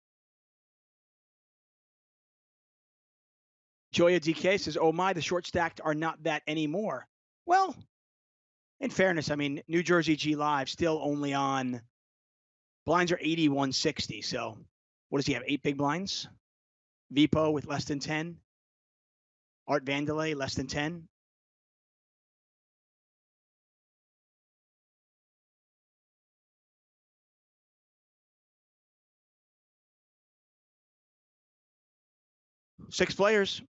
Joya DK says, oh my, the short stacked are not that anymore. Well, in fairness, I mean, New Jersey G Live still only on blinds are 80, 160. So what does he have? 8 big blinds? Vipo with less than 10. Art Vandelay, less than 10. Six players.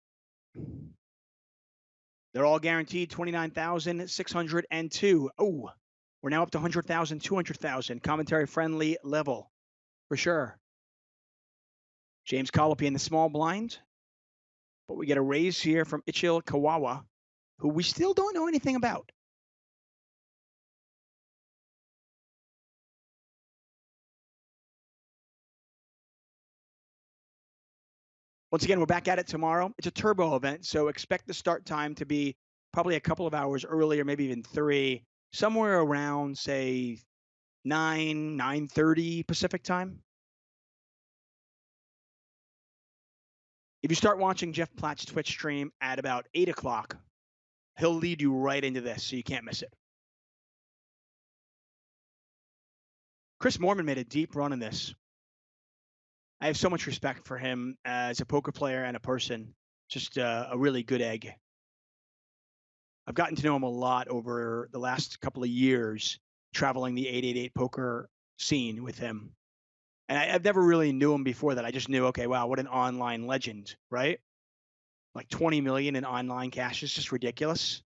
They're all guaranteed 29,602. Oh, we're now up to 100,000, 200,000. Commentary friendly level for sure. James Colopy in the small blind. But we get a raise here from Ichil Kawawa, who we still don't know anything about. Once again, we're back at it tomorrow. It's a turbo event, so expect the start time to be probably a couple of hours earlier, maybe even 3, somewhere around, say, 9:30 Pacific time. If you start watching Jeff Platt's Twitch stream at about 8 o'clock, he'll lead you right into this, so you can't miss it. Chris Moorman made a deep run in this. I have so much respect for him as a poker player and a person. Just a really good egg. I've gotten to know him a lot over the last couple of years, traveling the 888 poker scene with him. And I've never really knew him before that. I just knew, okay, wow, what an online legend, right? Like 20 million in online cash is just ridiculous.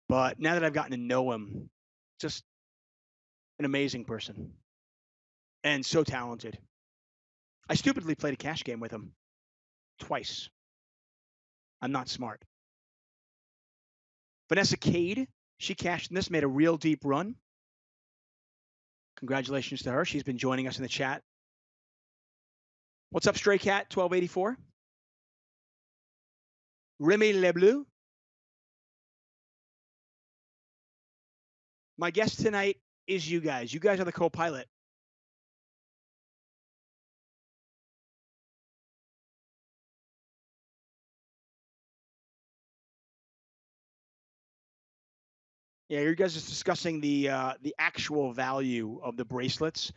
But now that I've gotten to know him, just an amazing person and so talented. I stupidly played a cash game with him twice. I'm not smart. Vanessa Cade, she cashed in this, made a real deep run. Congratulations to her. She's been joining us in the chat. What's up, Stray Cat 1284? Remy Lebleu. My guest tonight is you guys. You guys are the co-pilot. Yeah, you guys are discussing the actual value of the bracelets.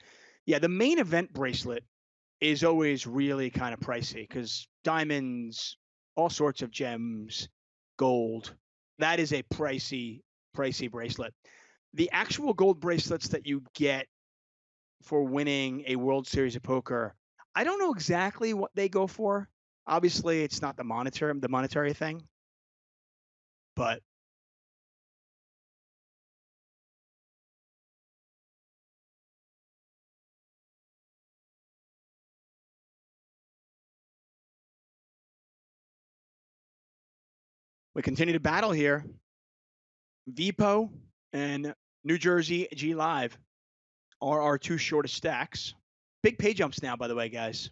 Yeah, the main event bracelet is always really kind of pricey because diamonds, all sorts of gems, gold. That is a pricey bracelet. The actual gold bracelets that you get for winning a World Series of Poker, I don't know exactly what they go for. Obviously, it's not the monetary thing, but we continue to battle here. VPO and New Jersey G Live are our two shortest stacks. Big pay jumps now, by the way, guys.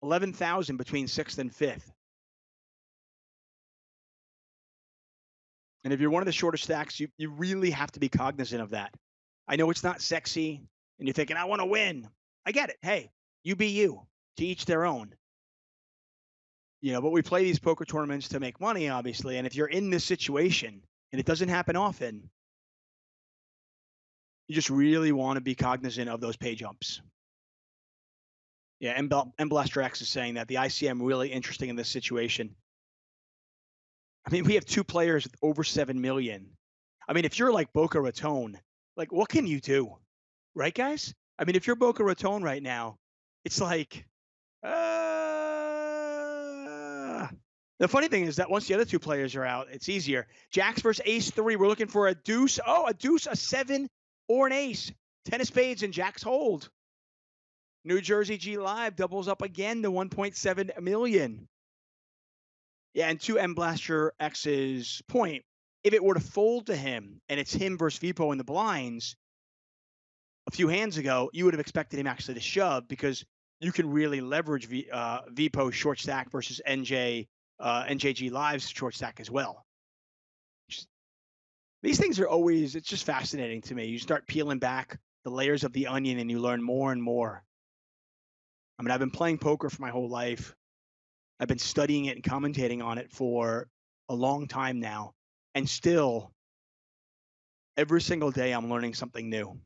11,000 between sixth and fifth. And if you're one of the shorter stacks, you really have to be cognizant of that. I know it's not sexy, and you're thinking, I want to win. I get it. Hey, you be you. To each their own. But we play these poker tournaments to make money, obviously. And if you're in this situation, and it doesn't happen often, you just really want to be cognizant of those pay jumps. Yeah, M Blaster X is saying that the ICM really interesting in this situation. I mean, we have two players with over 7 million. I mean, if you're like Boca Raton, like what can you do? Right, guys? I mean, if you're Boca Raton right now, it's like the funny thing is that once the other two players are out, it's easier. Jacks versus ace 3. We're looking for a deuce. Oh, a deuce, a 7, or an ace. 10 of spades and jacks hold. New Jersey G Live doubles up again to 1.7 million. Yeah, and to M Blaster X's point, if it were to fold to him and it's him versus Vipo in the blinds a few hands ago, you would have expected him actually to shove because you can really leverage Vipo's short stack versus NJG Live's short stack as well. These things are always, it's just fascinating to me. You start peeling back the layers of the onion and you learn more and more. I mean, I've been playing poker for my whole life. I've been studying it and commentating on it for a long time now. And still, every single day, I'm learning something new.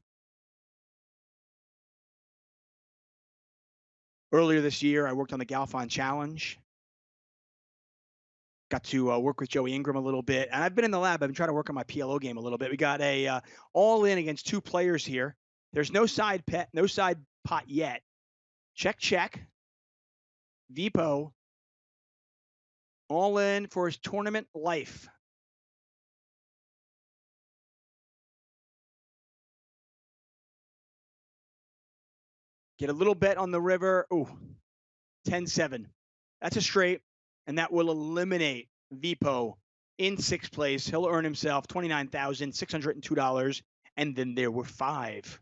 Earlier this year, I worked on the Galfon Challenge. Got to work with Joey Ingram a little bit. And I've been in the lab. I've been trying to work on my PLO game a little bit. We got a all-in against two players here. There's no side pot yet. Check. Vipo, all in for his tournament life. Get a little bet on the river. Ooh, 10-7. That's a straight, and that will eliminate Vipo in sixth place. He'll earn himself $29,602, and then there were 5.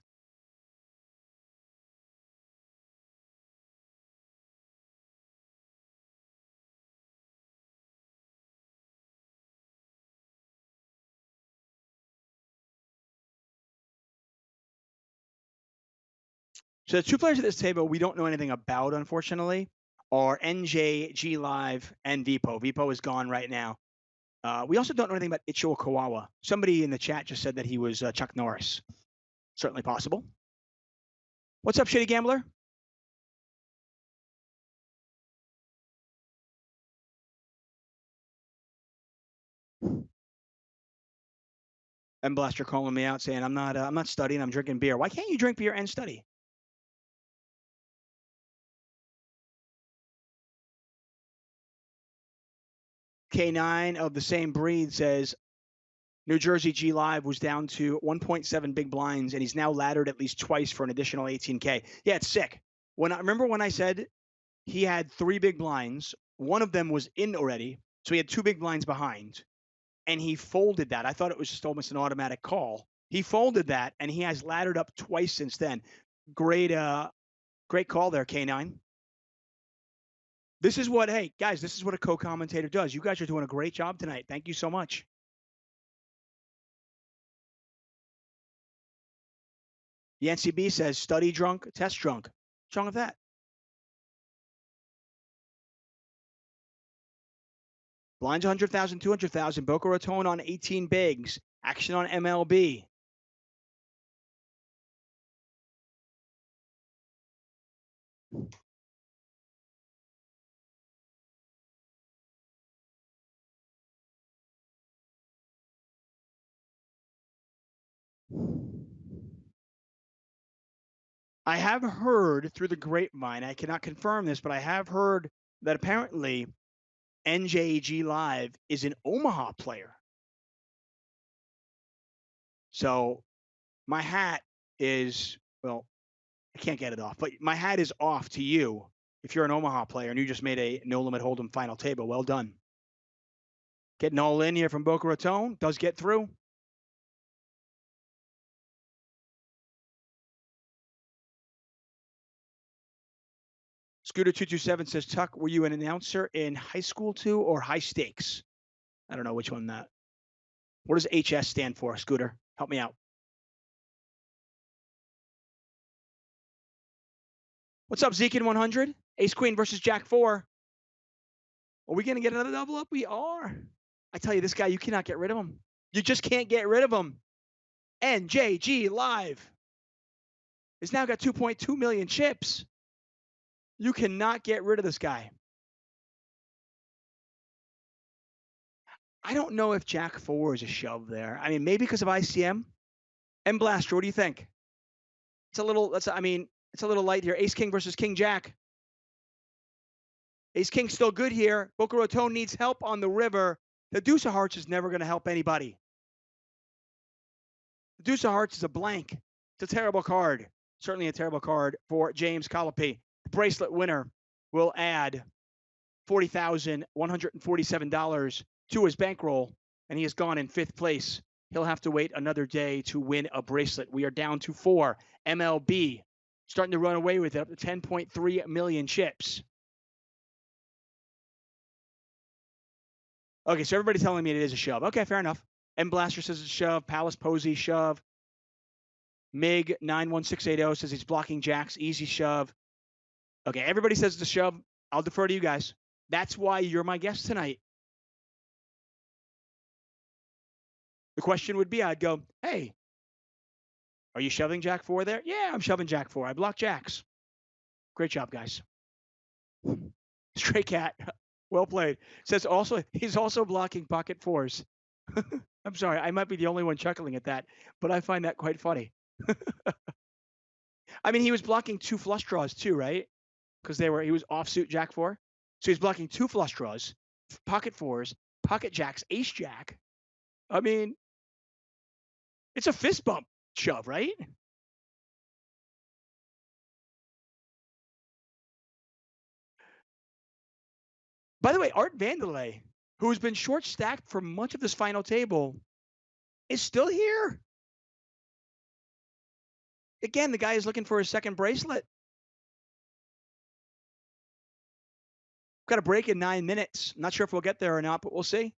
So the two players at this table we don't know anything about, unfortunately, are NJ, G Live, and Vipo. Vipo is gone right now. We also don't know anything about Ichiro Kawawa. Somebody in the chat just said that he was Chuck Norris. Certainly possible. What's up, Shitty Gambler? M Blaster calling me out saying I'm not studying. I'm drinking beer. Why can't you drink beer and study? K9 of the same breed says New Jersey G Live was down to 1.7 big blinds, and he's now laddered at least twice for an additional 18K. Yeah, it's sick. Remember when I said he had 3 big blinds, one of them was in already, so he had 2 big blinds behind, and he folded that. I thought it was just almost an automatic call. He folded that, and he has laddered up twice since then. Great call there, K9. This is what, hey, guys, this is what a co-commentator does. You guys are doing a great job tonight. Thank you so much. Yancy B says, study drunk, test drunk. What's wrong with that? Blinds 100,000, 200,000. Boca Raton on 18 bigs. Action on MLB. I have heard through the grapevine, I cannot confirm this, but I have heard that apparently NJG Live is an Omaha player. So my hat is, well, I can't get it off, but my hat is off to you if you're an Omaha player and you just made a no limit hold'em final table. Well done. Getting all in here from Boca Raton. Does get through. Scooter227 says, Tuck, were you an announcer in high school too or high stakes? I don't know which one that. What does HS stand for, Scooter? Help me out. What's up, Zeke in 100? Ace Queen versus Jack 4. Are we going to get another double up? We are. I tell you, this guy, you cannot get rid of him. You just can't get rid of him. NJG Live has now got 2.2 million chips. You cannot get rid of this guy. I don't know if Jack 4 is a shove there. I mean, maybe because of ICM. M Blaster, what do you think? It's a little, it's a little light here. Ace King versus King Jack. Ace King's still good here. Boca Raton needs help on the river. The Deuce of Hearts is never going to help anybody. The Deuce of Hearts is a blank. It's a terrible card. Certainly a terrible card for James Colopy. The bracelet winner will add $40,147 to his bankroll, and he has gone in 5th place. He'll have to wait another day to win a bracelet. We are down to 4. MLB starting to run away with it, up to 10.3 million chips. Okay, so everybody's telling me it is a shove. Okay, fair enough. M Blaster says it's a shove. Palace Posey, shove. MiG 91680 says he's blocking jacks. Easy shove. Okay, everybody says it's a shove. I'll defer to you guys. That's why you're my guest tonight. The question would be, I'd go, hey, are you shoving Jack 4 there? Yeah, I'm shoving Jack 4. I block jacks. Great job, guys. Stray Cat, well played. Says also he's also blocking pocket 4s. I'm sorry, I might be the only one chuckling at that, but I find that quite funny. I mean, he was blocking 2 flush draws too, right? Because he was offsuit Jack 4. So he's blocking 2 flush draws, pocket 4s, pocket jacks, ace jack. I mean, it's a fist bump shove, right? By the way, Art Vandelay, who has been short stacked for much of this final table, is still here. Again, the guy is looking for his second bracelet. Got a break in 9 minutes. Not sure if we'll get there or not, but we'll see.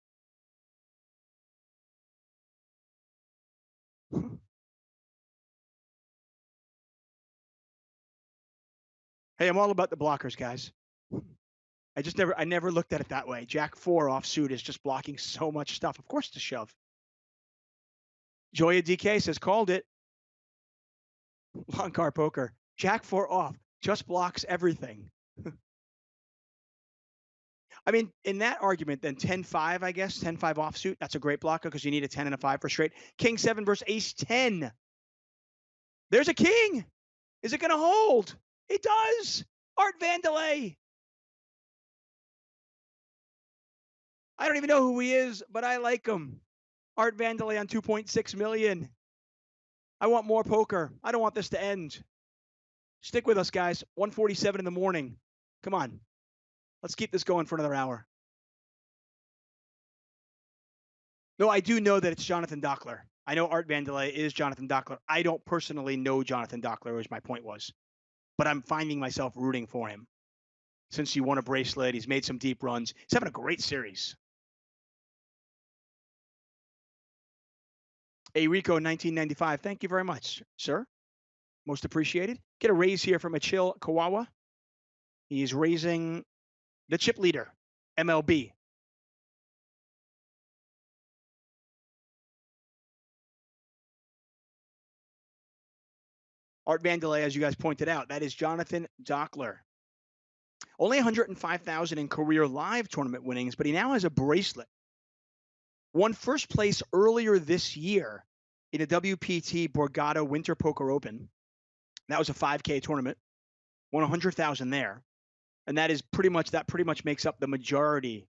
Hey, I'm all about the blockers, guys. I never looked at it that way. Jack 4 offsuit is just blocking so much stuff. Of course, it's a shove. Joya DK says, called it. Long car poker. Jack 4 off. Just blocks everything. I mean, in that argument, then 10-5, I guess. 10-5 offsuit. That's a great blocker because you need a 10 and a 5 for straight. King 7 versus Ace 10. There's a king. Is it going to hold? It does. Art Vandelay. I don't even know who he is, but I like him. Art Vandelay on 2.6 million. I want more poker. I don't want this to end. Stick with us, guys. 1:47 in the morning. Come on. Let's keep this going for another hour. No, I do know that it's Jonathan Dockler. I know Art Vandelay is Jonathan Dockler. I don't personally know Jonathan Dockler, as my point was. But I'm finding myself rooting for him. Since he won a bracelet, he's made some deep runs. He's having a great series. A Rico 1995. Thank you very much, sir. Most appreciated. Get a raise here from a chill Kawawa. He's raising the chip leader, MLB. Art Vandelay, as you guys pointed out, that is Jonathan Dockler. Only 105,000 in career live tournament winnings, but he now has a bracelet. Won first place earlier this year in a WPT Borgata Winter Poker Open. That was a 5K tournament. Won 100,000 there. And that pretty much makes up the majority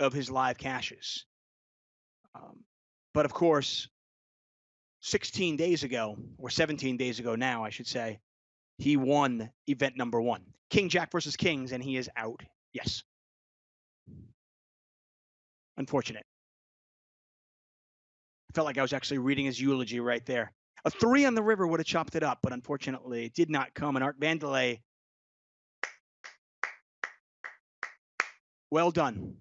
of his live cashes. But of course, 16 days ago, or 17 days ago now, I should say, he won event number 1. King Jack versus Kings, and he is out. Yes. Unfortunate. I felt like I was actually reading his eulogy right there. A 3 on the river would have chopped it up, but unfortunately it did not come. And Art Vandelay, well done.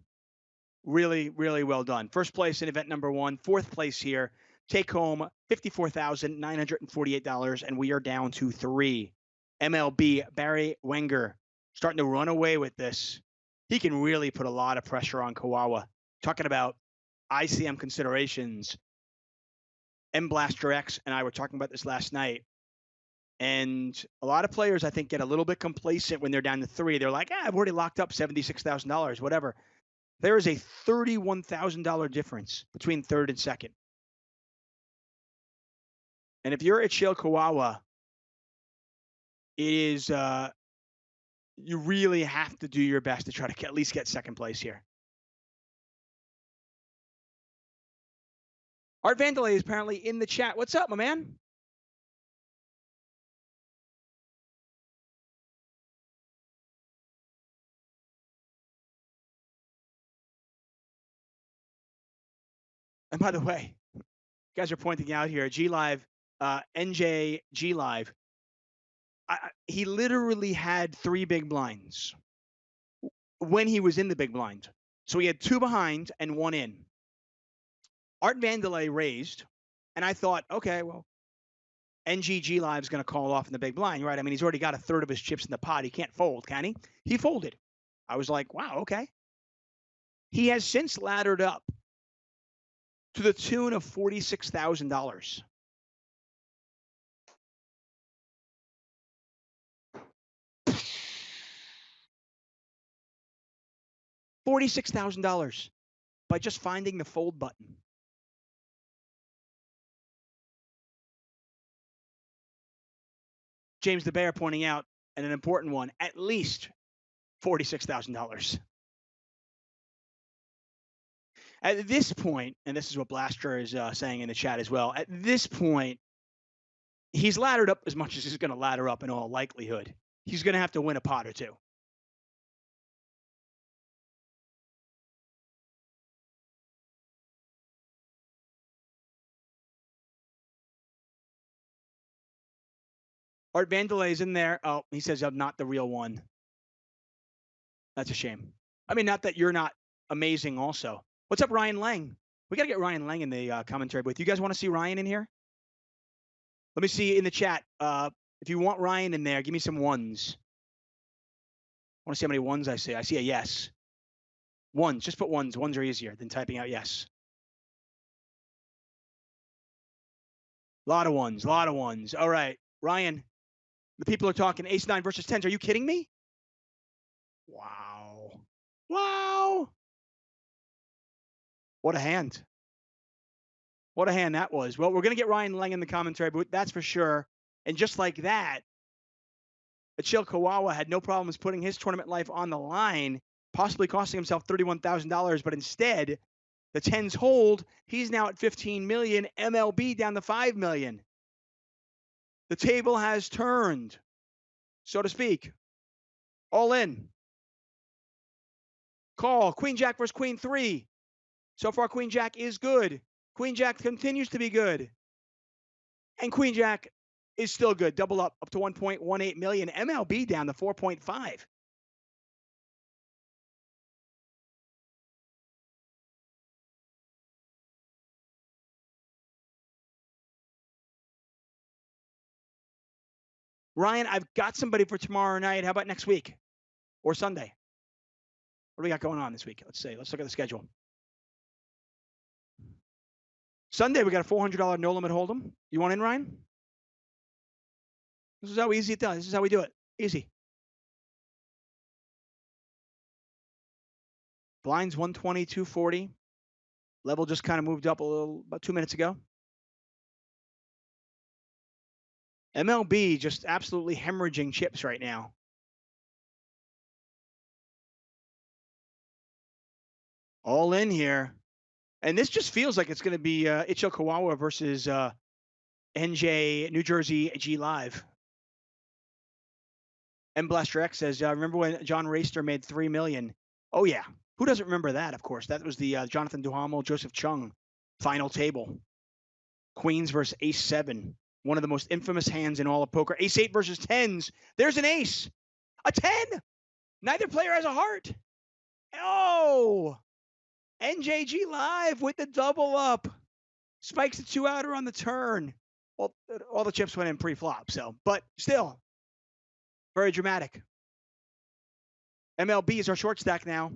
Really, really well done. First place in event number 1, fourth place here. Take home $54,948, and we are down to 3. MLB, Barry Wenger, starting to run away with this. He can really put a lot of pressure on Kawawa. Talking about ICM considerations. M Blaster X and I were talking about this last night. And a lot of players, I think, get a little bit complacent when they're down to 3. They're like, I've already locked up $76,000, whatever. There is a $31,000 difference between third and second. And if you're at Shale Kawawa, it is, you really have to do your best to try to at least get second place here. Art Vandelay is apparently in the chat. What's up, my man? And by the way, you guys are pointing out here, G Live, NJ G Live, he literally had 3 big blinds when he was in the big blind. So he had 2 behind and 1 in. Art Vandelay raised, and I thought, okay, well, NGG Live's going to call off in the big blind, right? I mean, he's already got a third of his chips in the pot. He can't fold, can he? He folded. I was like, wow, okay. He has since laddered up to the tune of $46,000. $46,000 by just finding the fold button. James the Bear pointing out, and an important one, at least $46,000. At this point, and this is what Blaster is saying in the chat as well, at this point, he's laddered up as much as he's going to ladder up in all likelihood. He's going to have to win a pot or 2. Art Vandelay is in there. Oh, he says I'm not the real one. That's a shame. I mean, not that you're not amazing also. What's up, Ryan Lang? We got to get Ryan Lang in the commentary booth. You guys want to see Ryan in here? Let me see in the chat. If you want Ryan in there, give me some ones. I want to see how many ones I see. I see a yes. Ones. Just put ones. Ones are easier than typing out yes. A lot of ones. A lot of ones. All right. Ryan, the people are talking ace 9 versus 10s. Are you kidding me? Wow. Wow. What a hand. What a hand that was. Well, we're going to get Ryan Lang in the commentary booth, that's for sure. And just like that, Achille Kawawa had no problems putting his tournament life on the line, possibly costing himself $31,000. But instead, the 10s hold. He's now at $15 million. MLB down to $5 million. The table has turned, so to speak. All in. Call. Queen Jack versus Queen 3. So far, Queen Jack is good. Queen Jack continues to be good. And Queen Jack is still good. Double up to 1.18 million. MLB down to 4.5. Ryan, I've got somebody for tomorrow night. How about next week or Sunday? What do we got going on this week? Let's see. Let's look at the schedule. Sunday, we got a $400 no limit hold'em. You want in, Ryan? This is how easy it does. This is how we do it. Easy. Blinds 120, 240. Level just kind of moved up a little about 2 minutes ago. MLB just absolutely hemorrhaging chips right now. All in here. And this just feels like it's going to be Ichiro Kawawa versus NJ New Jersey G Live. M Blaster X says, remember when John Raster made $3 million? Oh, yeah. Who doesn't remember that, of course? That was the Jonathan Duhamel, Joseph Chung final table. Queens versus Ace 7. One of the most infamous hands in all of poker. Ace 8 versus 10s. There's an ace. A 10. Neither player has a heart. Oh. NJG Live with the double up. Spikes the 2-outer on the turn. Well, all the chips went in pre-flop, so, but still, very dramatic. MLB is our short stack now.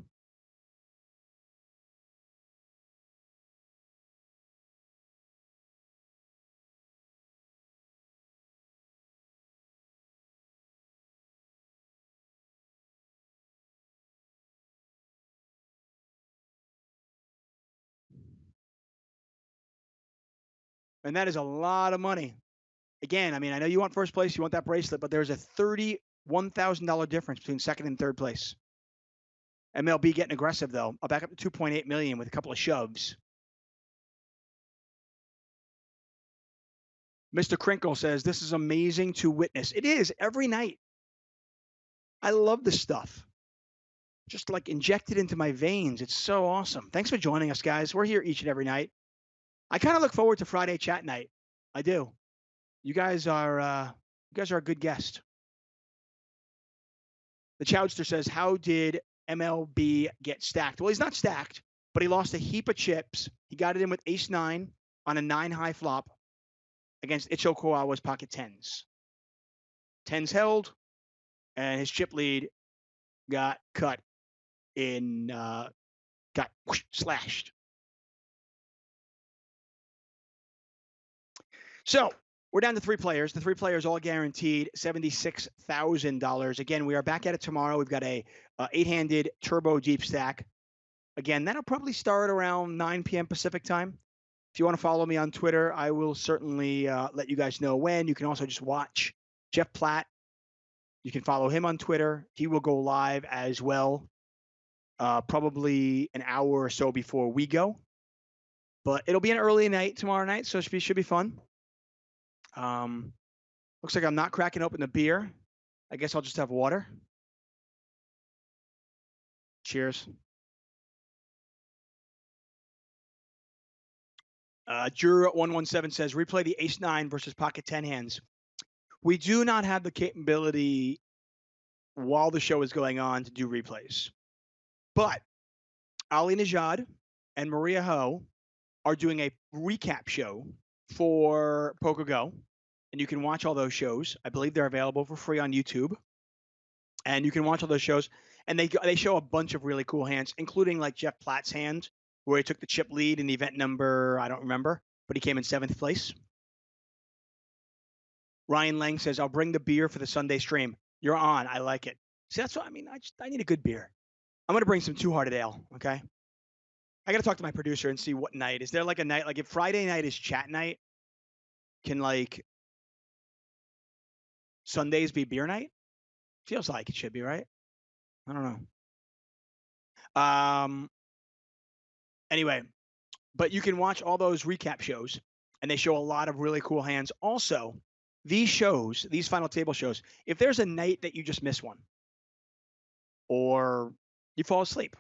And that is a lot of money. Again, I mean, I know you want first place, you want that bracelet, but there's a $31,000 difference between second and third place. MLB getting aggressive, though. I'll back up to $2.8 million with a couple of shoves. Mr. Crinkle says, this is amazing to witness. It is every night. I love this stuff. Just like injected into my veins. It's so awesome. Thanks for joining us, guys. We're here each and every night. I kind of look forward to Friday chat night. I do. You guys are a good guest. The Chowdster says, how did MLB get stacked? Well, he's not stacked, but he lost a heap of chips. He got it in with ace 9 on a 9-high flop against Ichiro Kawawa's pocket 10s. 10s held, and his chip lead got cut in, got slashed. So we're down to 3 players. The 3 players all guaranteed $76,000. Again, we are back at it tomorrow. We've got a 8-handed turbo deep stack. Again, that'll probably start around 9 p.m. Pacific time. If you want to follow me on Twitter, I will certainly let you guys know when. You can also just watch Jeff Platt. You can follow him on Twitter. He will go live as well, probably an hour or so before we go. But it'll be an early night tomorrow night, so it should be fun. Looks like I'm not cracking open the beer. I guess I'll just have water. Cheers. Jura117 says, replay the ace 9 versus pocket 10 hands. We do not have the capability while the show is going on to do replays. But Ali Najad and Maria Ho are doing a recap show for PokerGO. And you can watch all those shows. I believe they're available for free on YouTube. And you can watch all those shows. And they show a bunch of really cool hands, including like Jeff Platt's hand, where he took the chip lead in event number, I don't remember, but he came in 7th place. Ryan Lang says, I'll bring the beer for the Sunday stream. You're on. I like it. See, that's what I mean. I need a good beer. I'm going to bring some Two-Hearted Ale, okay? I got to talk to my producer and see what night. Is there like a night, like if Friday night is chat night, can like Sundays be beer night? Feels like it should be, right? I don't know. Anyway, but you can watch all those recap shows, and they show a lot of really cool hands. Also, these shows, these final table shows, if there's a night that you just miss one, or you fall asleep,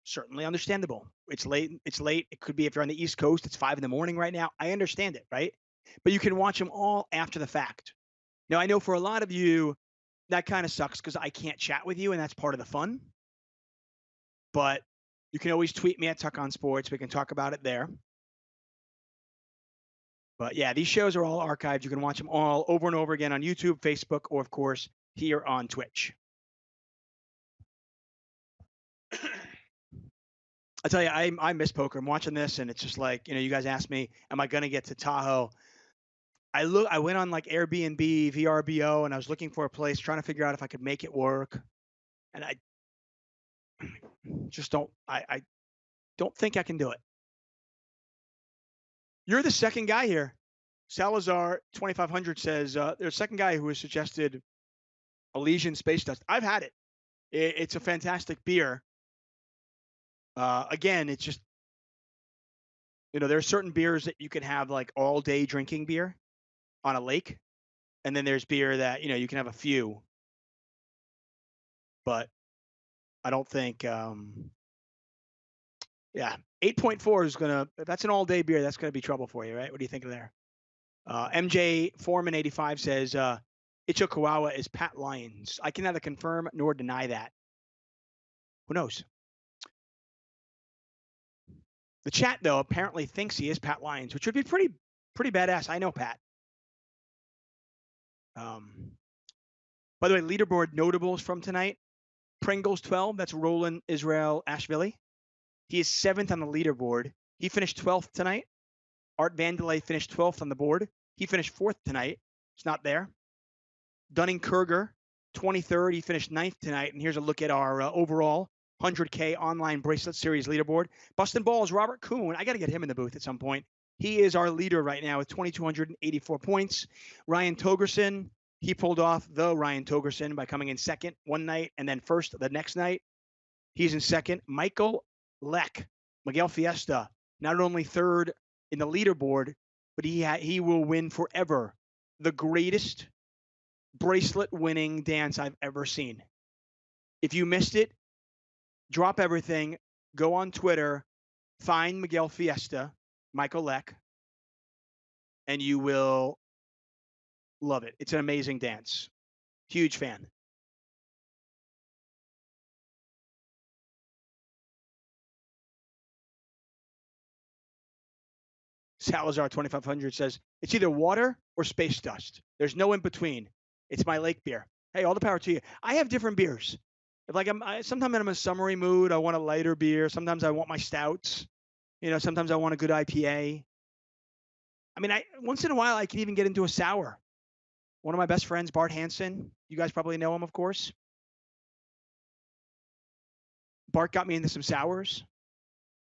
certainly understandable. It's late. It could be if you're on the East Coast, it's 5 a.m. right now. I understand it, right? But you can watch them all after the fact. Now, I know for a lot of you, that kind of sucks because I can't chat with you, and that's part of the fun. But you can always tweet me at Tuck on Sports. We can talk about it there. But yeah, these shows are all archived. You can watch them all over and over again on YouTube, Facebook, or of course, here on Twitch. I tell you, I miss poker. I'm watching this, and it's just like, you know, you guys asked me, am I going to get to Tahoe? I went on like Airbnb, VRBO, and I was looking for a place, trying to figure out if I could make it work. And I just I don't think I can do it. You're the second guy here. Salazar 2500 says there's a second guy who has suggested Elysian Space Dust. I've had it. It's a fantastic beer. Again, it's just, there are certain beers that you can have like all day drinking beer on a lake. And then there's beer that, you can have a few. But I don't think, yeah, 8.4 is that's an all day beer. That's going to be trouble for you, right? What do you think of there? MJ Foreman 85 says, Ichikawa is Pat Lyons. I can neither confirm nor deny that. Who knows? The chat, though, apparently thinks he is Pat Lyons, which would be pretty badass. I know Pat. By the way, leaderboard notables from tonight. Pringles 12, that's Roland Israel Ashvili. He is 7th on the leaderboard. He finished 12th tonight. Art Vandelay finished 12th on the board. He finished 4th tonight. It's not there. Dunning-Kruger, 23rd. He finished 9th tonight. And here's a look at our overall 100K online bracelet series leaderboard. Bustin' Balls, Robert Kuhn. I got to get him in the booth at some point. He is our leader right now with 2,284 points. Ryan Togerson, he pulled off the Ryan Togerson by coming in second one night and then first the next night. He's in second. Michael Leck, Miguel Fiesta, not only third in the leaderboard, but he will win forever the greatest bracelet winning dance I've ever seen. If you missed it, drop everything, go on Twitter, find Miguel Fiesta, Michael Leck, and you will love it. It's an amazing dance. Huge fan. Salazar 2500 says, it's either water or space dust. There's no in between. It's my lake beer. Hey, all the power to you. I have different beers. If sometimes I'm in a summery mood, I want a lighter beer. Sometimes I want my stouts. Sometimes I want a good IPA. I mean, once in a while I can even get into a sour. One of my best friends, Bart Hansen. You guys probably know him, of course. Bart got me into some sours.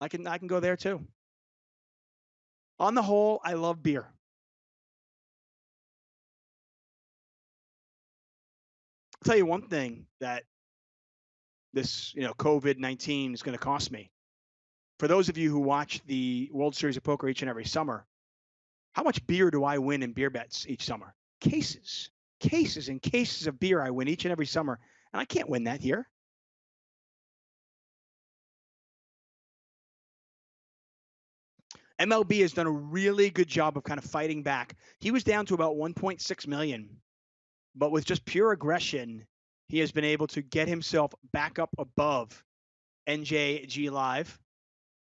I can go there too. On the whole, I love beer. I'll tell you one thing that this, COVID-19 is going to cost me. For those of you who watch the World Series of Poker each and every summer, how much beer do I win in beer bets each summer? Cases and cases of beer I win each and every summer, and I can't win that here. MLB has done a really good job of kind of fighting back. He was down to about 1.6 million, but with just pure aggression, he has been able to get himself back up above NJG Live,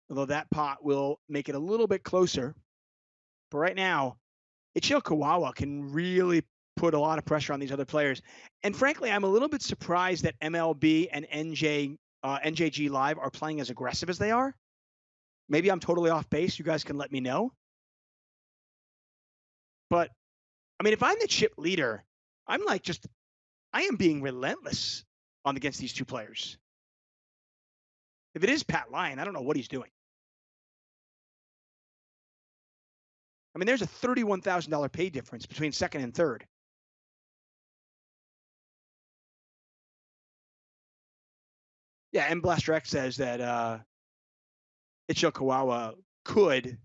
although that pot will make it a little bit closer. But right now, Ichiro Kawawa can really put a lot of pressure on these other players. And frankly, I'm a little bit surprised that MLB and NJG Live are playing as aggressive as they are. Maybe I'm totally off base. You guys can let me know. But, I mean, if I'm the chip leader, I am being relentless against these two players. If it is Pat Lyon, I don't know what he's doing. I mean, there's a $31,000 pay difference between second and third. Yeah, and Blaster X says that Ichiro Kawawa could,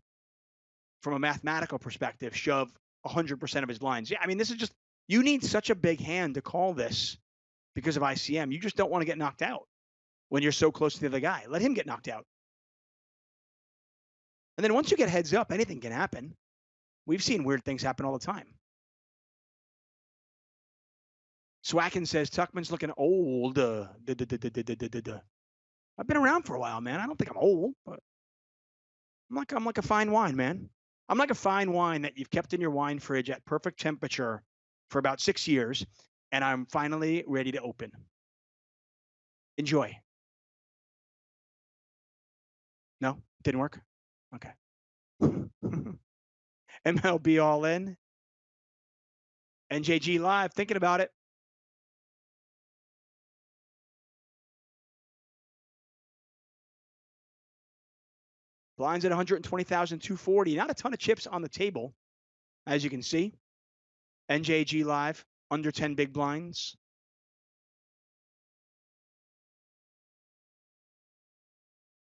from a mathematical perspective, shove 100% of his lines. Yeah, I mean, this is just, you need such a big hand to call this because of ICM. You just don't want to get knocked out when you're so close to the other guy. Let him get knocked out. And then once you get heads up, anything can happen. We've seen weird things happen all the time. Swacken says, Tuchman's looking old. I've been around for a while, man. I don't think I'm old, but I'm like a fine wine, man. I'm like a fine wine that you've kept in your wine fridge at perfect temperature for about 6 years, and I'm finally ready to open. Enjoy. No? Didn't work? Okay. MLB all in. NJG Live, thinking about it. Blinds at 120,240. Not a ton of chips on the table, as you can see. NJG Live, under 10 big blinds.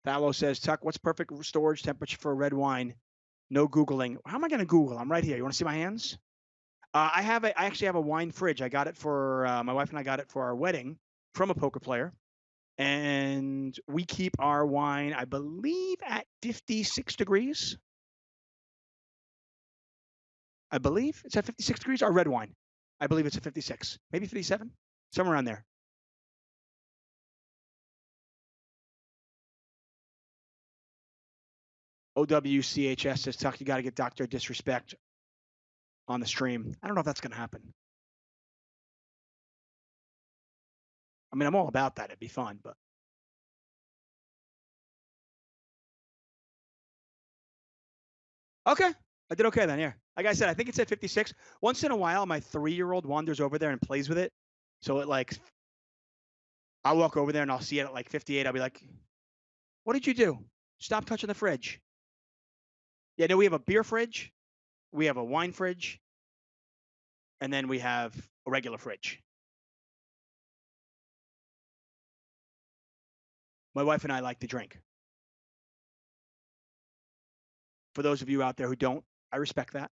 Fallow says, Tuck, what's perfect storage temperature for a red wine? No Googling. How am I going to Google? I'm right here. You want to see my hands? I actually have a wine fridge. I got it for, my wife and I got it for our wedding from a poker player. And we keep our wine, I believe, at 56 degrees. I believe it's at 56 degrees. Our red wine, I believe it's at 56, maybe 57, somewhere around there. OWCHS says, Tuck, you got to get Dr. Disrespect on the stream. I don't know if that's going to happen. I mean, I'm all about that. It'd be fun, but. Okay. I did okay then, yeah. Like I said, I think it's at 56. Once in a while, my 3-year-old wanders over there and plays with it. So it like, I'll walk over there and I'll see it at like 58. I'll be like, what did you do? Stop touching the fridge. Yeah, no, we have a beer fridge. We have a wine fridge. And then we have a regular fridge. My wife and I like to drink. For those of you out there who don't, I respect that.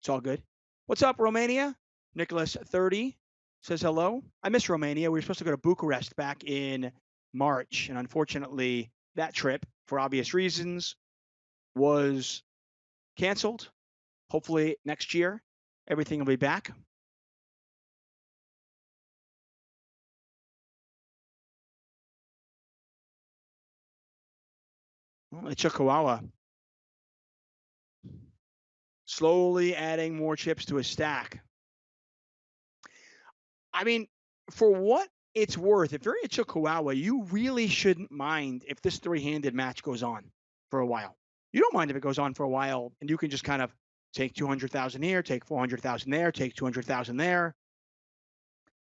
It's all good. What's up, Romania? Nicholas 30 says hello. I miss Romania. We were supposed to go to Bucharest back in March, and unfortunately, that trip, for obvious reasons, was canceled. Hopefully, next year, everything will be back. Well, Chihuahua. Slowly adding more chips to his stack. I mean, for what it's worth, if you're a Chihuahua, you really shouldn't mind if this 3-handed match goes on for a while. You don't mind if it goes on for a while, and you can just kind of take 200,000 here, take 400,000 there, take 200,000 there.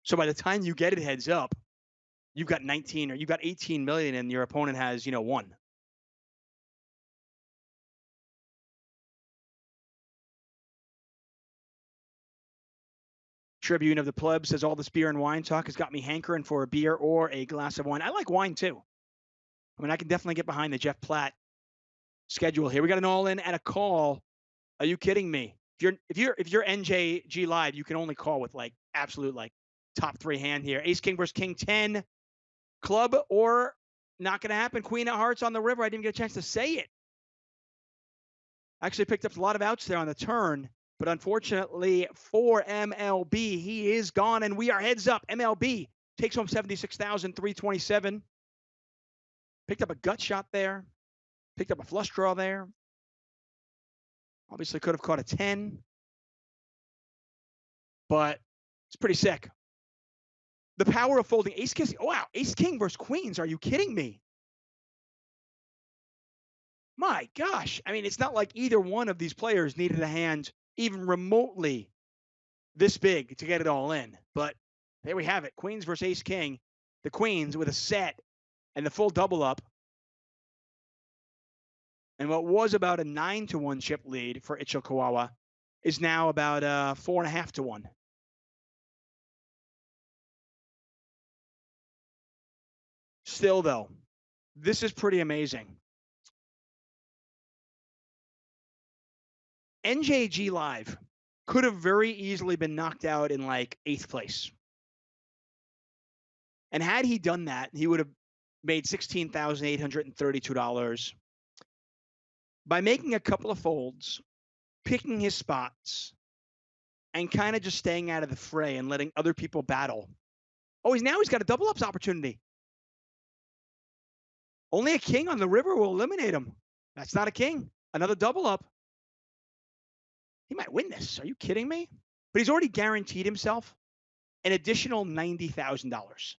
So by the time you get it heads up, you've got 19 or you've got 18 million, and your opponent has, 1. Tribune of the Pleb says, all this beer and wine talk has got me hankering for a beer or a glass of wine. I like wine too. I mean, I can definitely get behind the Jeff Platt schedule here. We got an all-in and a call. Are you kidding me? If you're NJG Live, you can only call with like absolute like top 3 hand here. Ace King versus King 10 club, or not going to happen. Queen of Hearts on the river. I didn't even get a chance to say it. Actually picked up a lot of outs there on the turn. But unfortunately for MLB, he is gone, and we are heads up. MLB takes home 76,327. Picked up a gut shot there. Picked up a flush draw there. Obviously could have caught a 10. But it's pretty sick. The power of folding. Ace King. Oh, wow. Ace King versus Queens. Are you kidding me? My gosh. I mean, it's not like either one of these players needed a hand even remotely this big to get it all in. But there we have it. Queens versus Ace King. The Queens with a set and the full double up. And what was about a 9-1 chip lead for Ichikawa is now about 4.5-1. Still, though, this is pretty amazing. NJG Live could have very easily been knocked out in like 8th place. And had he done that, he would have made $16,832 by making a couple of folds, picking his spots, and kind of just staying out of the fray and letting other people battle. Oh, he's got a double ups opportunity. Only a king on the river will eliminate him. That's not a king. Another double up. He might win this. Are you kidding me? But he's already guaranteed himself an additional $90,000.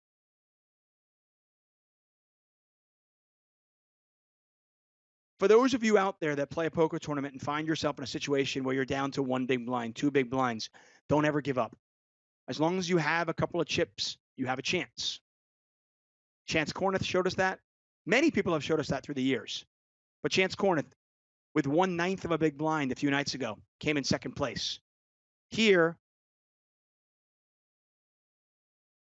For those of you out there that play a poker tournament and find yourself in a situation where you're down to 1 big blind, 2 big blinds, Don't ever give up. As long as you have a couple of chips, you have a chance. Chance Corneth showed us that. Many people have showed us that through the years. But Chance Corneth, with 1/9 of a big blind a few nights ago, came in second place. Here,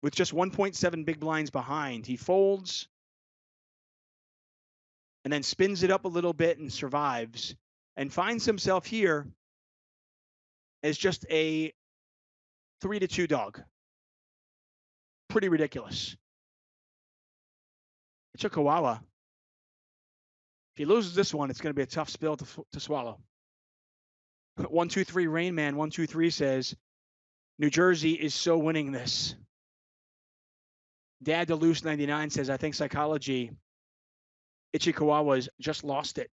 with just 1.7 big blinds behind, he folds and then spins it up a little bit and survives and finds himself here as just a 3-2 dog. Pretty ridiculous. Ichikawawa. If he loses this one, it's going to be a tough spill to swallow. 123 Rain Man 123 says, New Jersey is so winning this. Dad Deluce 99 says, I think psychology. Ichikawawa's just lost it.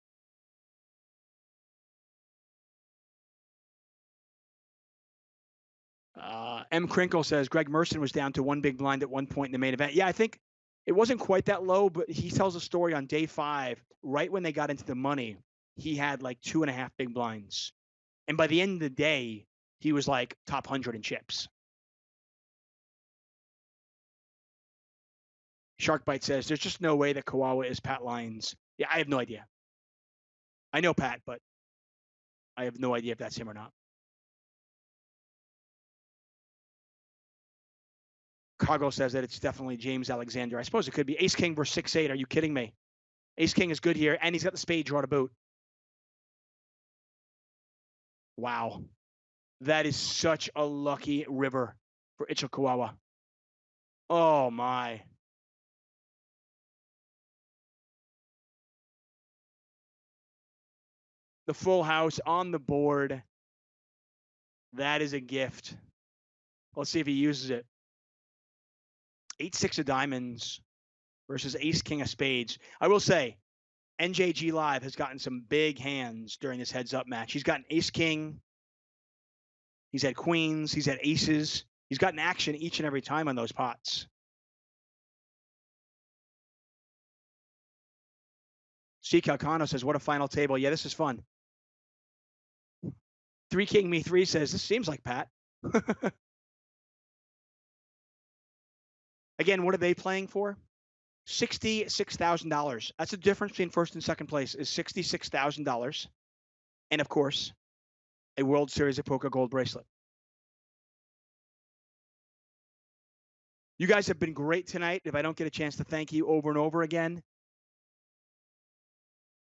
M. Crinkle says, Greg Merson was down to 1 big blind at one point in the main event. Yeah, I think it wasn't quite that low, but he tells a story on day 5, right when they got into the money, he had like 2.5 big blinds. And by the end of the day, he was like top 100 in chips. Sharkbite says, there's just no way that Kawawa is Pat Lyons. Yeah, I have no idea. I know Pat, but I have no idea if that's him or not. Cargo says that it's definitely James Alexander. I suppose it could be Ace King versus 6-8. Are you kidding me? Ace King is good here, and he's got the spade draw to boot. Wow. That is such a lucky river for Ichikawawa. Oh, my. The full house on the board. That is a gift. Let's see if he uses it. 8-6 of diamonds versus Ace King of spades. I will say, NJG Live has gotten some big hands during this heads-up match. He's gotten Ace King. He's had queens. He's had aces. He's gotten action each and every time on those pots. C. Calcano says, what a final table. Yeah, this is fun. 3 King Me 3 says, this seems like Pat. Again, what are they playing for? $66,000. That's the difference between first and second place is $66,000. And of course, a World Series of Poker gold bracelet. You guys have been great tonight. If I don't get a chance to thank you over and over again,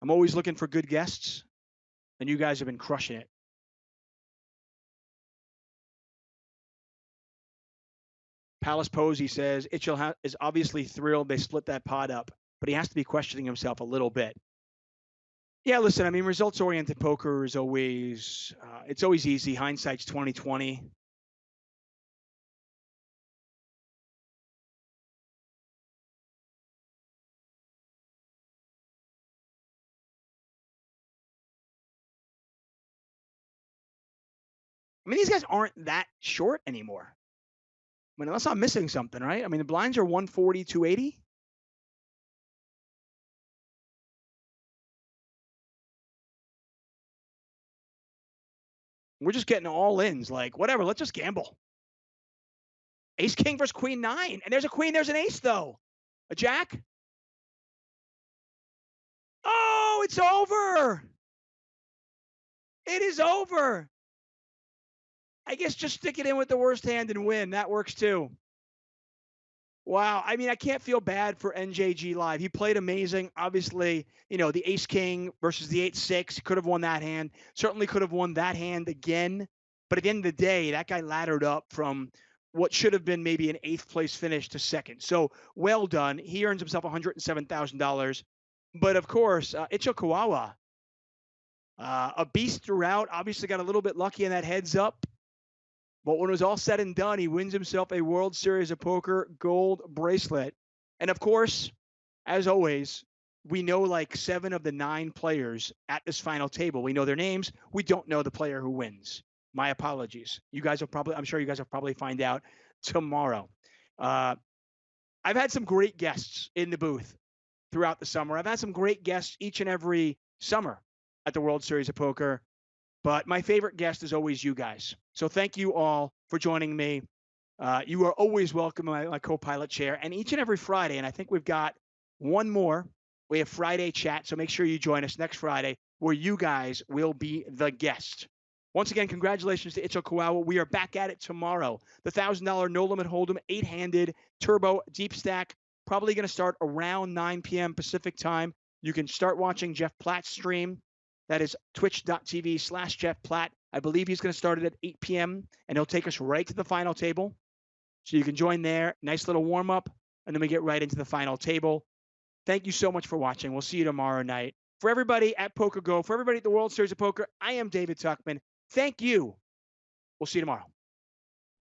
I'm always looking for good guests, and you guys have been crushing it. Palace Posey says, Itchel is obviously thrilled they split that pot up, but he has to be questioning himself a little bit. Yeah, listen, I mean, results-oriented poker is always, it's always easy. Hindsight's 20/20. I mean, these guys aren't that short anymore. I mean, unless I'm missing something, right? I mean, the blinds are 140, 280. We're just getting all ins. Like, whatever, let's just gamble. Ace King versus Queen 9. And there's a queen, there's an ace, though. A jack. Oh, it's over. It is over. I guess just stick it in with the worst hand and win. That works too. Wow. I mean, I can't feel bad for NJG Live. He played amazing. Obviously, you know, the Ace King versus the 8-6. He could have won that hand. Certainly could have won that hand again. But at the end of the day, that guy laddered up from what should have been maybe an 8th place finish to 2nd. So well done. He earns himself $107,000. But of course, Ichikawawa, a beast throughout. Obviously got a little bit lucky in that heads up. But when it was all said and done, he wins himself a World Series of Poker gold bracelet. And of course, as always, we know like 7 of the 9 players at this final table. We know their names. We don't know the player who wins. My apologies. You guys will probably, I'm sure you guys will probably find out tomorrow. I've had some great guests in the booth throughout the summer. I've had some great guests each and every summer at the World Series of Poker. But my favorite guest is always you guys. So thank you all for joining me. You are always welcome in my co-pilot chair. And each and every Friday, and I think we've got one more, we have Friday chat. So make sure you join us next Friday where you guys will be the guest. Once again, congratulations to Icho Kawawa. We are back at it tomorrow. The $1,000 No Limit Hold'em 8-handed turbo deep stack, probably going to start around 9 p.m. Pacific time. You can start watching Jeff Platt's stream. That is twitch.tv/Jeff Platt. I believe he's going to start it at 8 p.m. and he'll take us right to the final table. So you can join there. Nice little warm up. And then we get right into the final table. Thank you so much for watching. We'll see you tomorrow night. For everybody at PokerGO, for everybody at the World Series of Poker, I am David Tuchman. Thank you. We'll see you tomorrow.